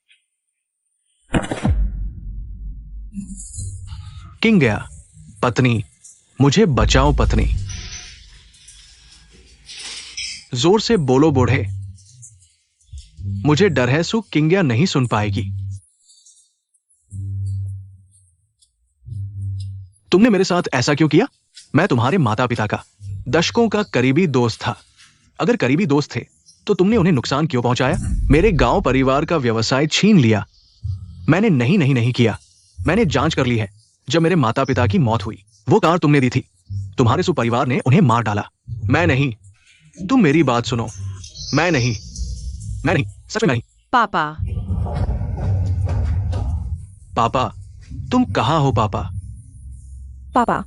किंग गया। पत्नी, मुझे बचाओ पत्नी। जोर से बोलो बूढ़े। मुझे डर है सु किंग्या नहीं सुन पाएगी। तुमने मेरे साथ ऐसा क्यों किया? मैं तुम्हारे माता पिता का दशकों का करीबी दोस्त था। अगर करीबी दोस्त थे तो तुमने उन्हें नुकसान क्यों पहुंचाया? मेरे गांव परिवार का व्यवसाय छीन लिया। मैंने नहीं किया। मैंने जांच कर ली है। जब मेरे माता पिता की मौत हुई, वो कार तुमने दी थी। तुम्हारे सुपरिवार ने उन्हें मार डाला। मैं नहीं। तुम मेरी बात सुनो। मैं नहीं, सच में नहीं। पापा, पापा, तुम कहां हो पापा? पापा,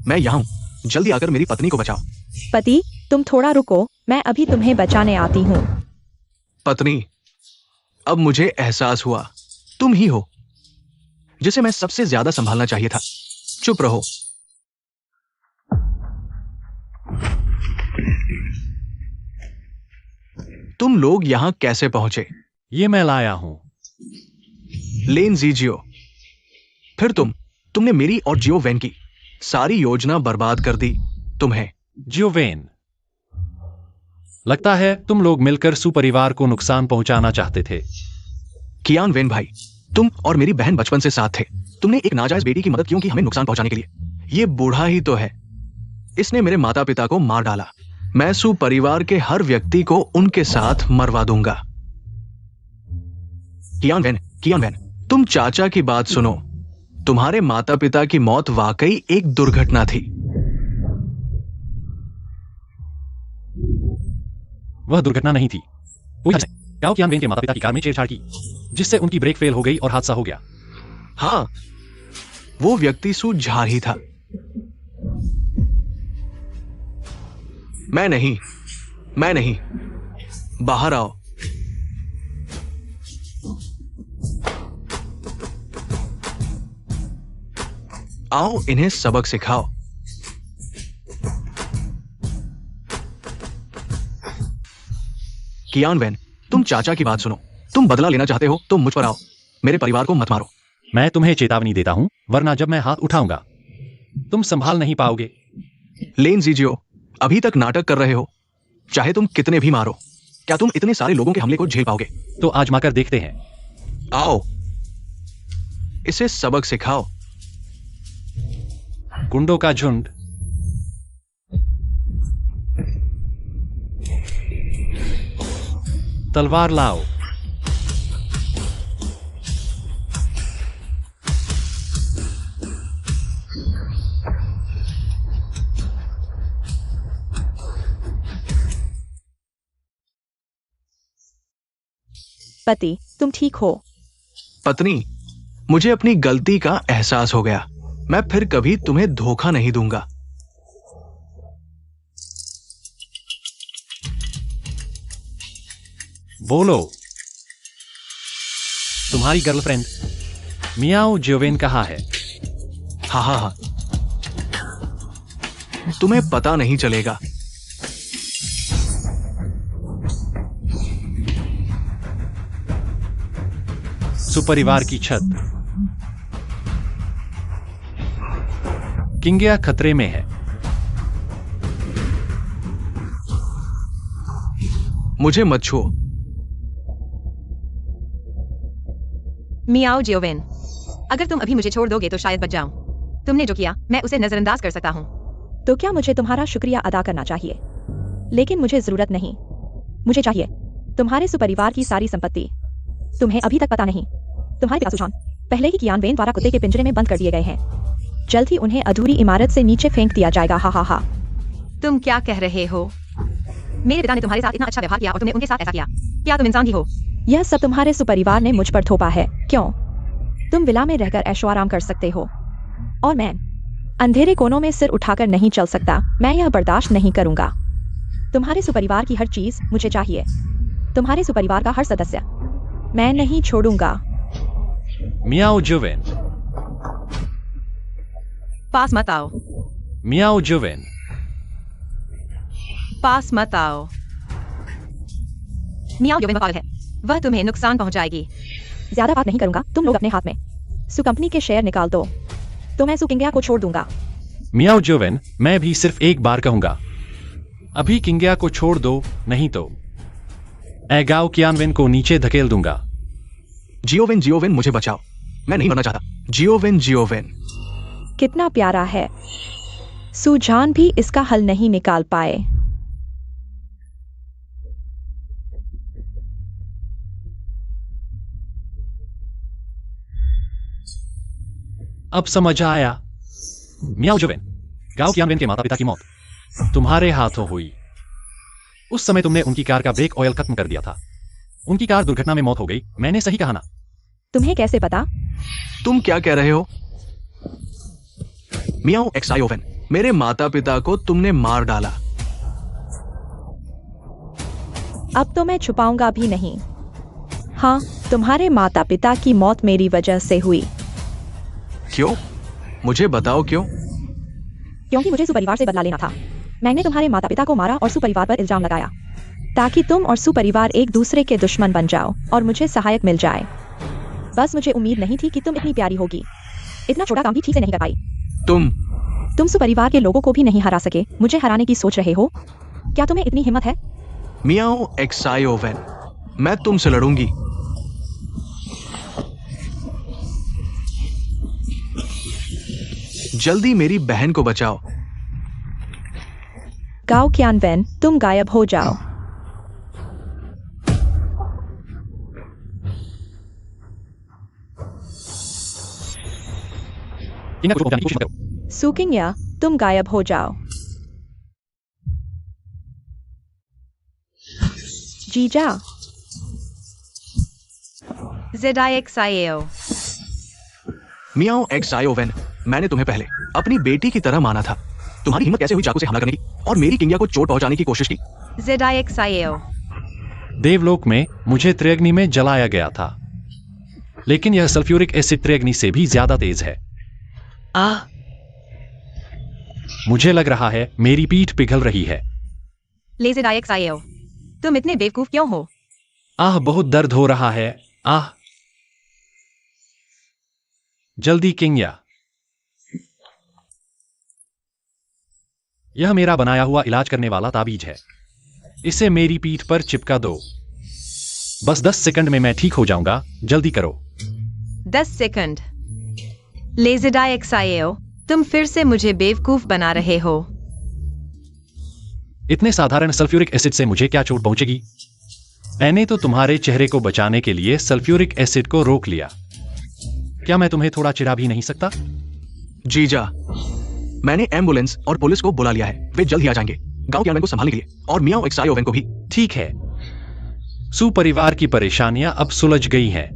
मैं यहां हूं। जल्दी आकर मेरी पत्नी को बचाओ। पति, तुम थोड़ा रुको, मैं अभी तुम्हें बचाने आती हूँ। पत्नी, अब मुझे एहसास हुआ तुम ही हो जिसे मैं सबसे ज्यादा संभालना चाहिए था। चुप रहो। तुम लोग यहां कैसे पहुंचे? ये मैं लाया हूं। लेन जीजियो। फिर तुमने मेरी और जियो वैन की सारी योजना बर्बाद कर दी। तुम्हें जियोवेन, लगता है तुम लोग मिलकर सुपरिवार को नुकसान पहुंचाना चाहते थे। कियान वेन भाई, तुम और मेरी बहन बचपन से साथ थे। तुमने एक नाजायज बेटी की मदद क्यों की हमें नुकसान पहुंचाने के लिए? ये बूढ़ा ही तो है। इसने मेरे माता पिता को मार डाला। मैं सुपरिवार के हर व्यक्ति को उनके साथ मरवा दूंगा। कियान वेन, तुम चाचा की बात सुनो। तुम्हारे माता पिता की मौत वाकई एक दुर्घटना थी। वह दुर्घटना नहीं थी। क्या कियान वेन के माता पिता की कार में छेड़छाड़ की, जिससे उनकी ब्रेक फेल हो गई और हादसा हो गया? हाँ, वो व्यक्ति सु झार ही था। मैं नहीं। बाहर आओ। आओ, इन्हें सबक सिखाओ। कियान वेन, तुम चाचा की बात सुनो। तुम बदला लेना चाहते हो तो मुझ पर आओ। मेरे परिवार को मत मारो। मैं तुम्हें चेतावनी देता हूं, वरना जब मैं हाथ उठाऊंगा तुम संभाल नहीं पाओगे। लेन जीजियो, अभी तक नाटक कर रहे हो। चाहे तुम कितने भी मारो, क्या तुम इतने सारे लोगों के हमले को झेल पाओगे? तो आजमाकर देखते हैं। आओ, इसे सबक सिखाओ। गुंडों का झुंड। तलवार लाओ। पति, तुम ठीक हो? पत्नी, मुझे अपनी गलती का एहसास हो गया। मैं फिर कभी तुम्हें धोखा नहीं दूंगा। बोलो। तुम्हारी गर्लफ्रेंड मियाओ जोवेन कहाँ है? हाँ हाँ हाँ, तुम्हें पता नहीं चलेगा। सुपरिवार की छत। किंगिया खतरे में है। मुझे मत छुओ। मियाओ जियोवेन, अगर तुम अभी मुझे छोड़ दोगे तो शायद बच जाऊं। तुमने जो किया मैं उसे नजरअंदाज कर सकता हूं। तो क्या मुझे तुम्हारा शुक्रिया अदा करना चाहिए? लेकिन मुझे जरूरत नहीं। मुझे चाहिए तुम्हारे सुपरिवार की सारी संपत्ति। तुम्हें अभी तक पता नहीं, तुम्हारे पिता सुशांत पहले ही कियान वेन द्वारा कुत्ते के पिंजरे में बंद कर दिए गए हैं। जल्द ही उन्हें अधूरी इमारत से नीचे फेंक दिया जाएगा। हा हा हा। तुम क्या कह रहे हो? मेरे पिता ने तुम्हारे साथ इतना अच्छा व्यवहार किया और तुमने उनके साथ ऐसा किया। क्या तुम इंसान ही हो? यह सब तुम्हारे सुपरिवार ने मुझ पर थोपा है। क्यों? तुम विला में रहकर ऐशो आराम कर सकते हो और मैं अंधेरे कोनों में सिर उठाकर नहीं चल सकता। मैं यह बर्दाश्त नहीं करूंगा। तुम्हारे सुपरिवार की हर चीज मुझे चाहिए। तुम्हारे सुपरिवार का हर सदस्य मैं नहीं छोड़ूंगा। मियाओ जोवेन। पास मत आओ। मियाओ जोवेन। पास मत आओ। मियाओ जोवेन पागल है, वह तुम्हें नुकसान पहुंचाएगी। ज्यादा बात नहीं करूंगा। तुम लोग अपने हाथ में सु कंपनी के शेयर निकाल दो तो मैं सु किंगिया को छोड़ दूंगा। मियाओ जोवेन, मैं भी सिर्फ एक बार कहूंगा, अभी किंगिया को छोड़ दो, नहीं तो एगाओ कियानवेन को नीचे धकेल दूंगा। जियोवेन, जियोवेन, मुझे बचाओ। मैं नहीं मरना चाहता। जियोवेन, जियोवेन। कितना प्यारा है। सुजान भी इसका हल नहीं निकाल पाए। अब समझ आया। मियाओ जोवेन, गाओ कियानवेन के माता पिता की मौत तुम्हारे हाथों हुई। उस समय तुमने उनकी कार का ब्रेक ऑयल खत्म कर दिया था। उनकी कार दुर्घटना में मौत हो गई। मैंने सही कहा ना? तुम्हें कैसे पता? तुम क्या कह रहे हो? मियाओ एक्सायोवेन, मेरे माता पिता को तुमने मार डाला। अब तो मैं छुपाऊंगा भी नहीं। हाँ, तुम्हारे माता पिता की मौत मेरी वजह से हुई। क्यों? मुझे बताओ क्यों? क्योंकि मुझे सुपरिवार से बदला लेना था। मैंने तुम्हारे माता पिता को मारा और सुपरिवार पर इल्जाम लगाया ताकि तुम और सुपरिवार एक दूसरे के दुश्मन बन जाओ और मुझे सहायक मिल जाए। बस मुझे उम्मीद नहीं थी कि तुम इतनी प्यारी होगी। इतना छोटा काम भी ठीक से नहीं कर पाई। तुम सुपरिवार के लोगों को भी नहीं हरा सके। मुझे हराने की सोच रहे हो? क्या तुम्हें इतनी हिम्मत है? मियाओ एक्सायोवेन, मैं तुमसे लड़ूंगी। जल्दी मेरी बहन को बचाओ। गाओ कियानवेन, तुम गायब हो जाओ। किंगिया को पहुंचाने की कोशिश मत करो। सुकिंगिया, तुम गायब हो जाओ। जीजा, ZIXIAO। मियाओ एक्सायोवेन, मैंने तुम्हें पहले अपनी बेटी की तरह माना था। तुम्हारी हिम्मत कैसे हुई चाकू से हमला करने की और मेरी किंगिया को चोट पहुंचाने की कोशिश की? ZIXIAO। देवलोक में मुझे त्रिअग्नि में जलाया गया था, लेकिन यह सल्फ्यूरिक एसिड त्रिअग्नि से भी ज्यादा तेज है। मुझे लग रहा है मेरी पीठ पिघल रही है। ले ZIXIAO, तुम इतने बेवकूफ क्यों हो? आह, बहुत दर्द हो रहा है। आह, जल्दी किंगिया। यह मेरा बनाया हुआ इलाज करने वाला ताबीज है। इसे मेरी पीठ पर चिपका दो। बस 10 सेकंड में मैं ठीक हो जाऊंगा, जल्दी करो। 10 सेकंड। लेज़िडाएक्साएओ, तुम फिर से मुझे बेवकूफ बना रहे हो। इतने साधारण सल्फ्यूरिक एसिड से मुझे क्या चोट पहुंचेगी? मैंने तो तुम्हारे चेहरे को बचाने के लिए सल्फ्यूरिक एसिड को रोक लिया। क्या मैं तुम्हें थोड़ा चिढ़ा भी नहीं सकता? जीजा, मैंने एम्बुलेंस और पुलिस को बुला लिया है। वे जल्द ही आ जाएंगे गांव के आंगन को संभालने के लिए, और मियाओ एक्सायोवेन को भी। ठीक है। सु परिवार की परेशानियां अब सुलझ गई हैं।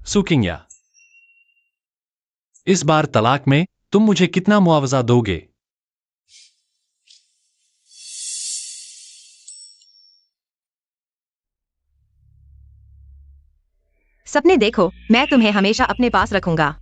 सुकिंग्या, इस बार तलाक में तुम मुझे कितना मुआवजा दोगे? सपने देखो, मैं तुम्हें हमेशा अपने पास रखूंगा।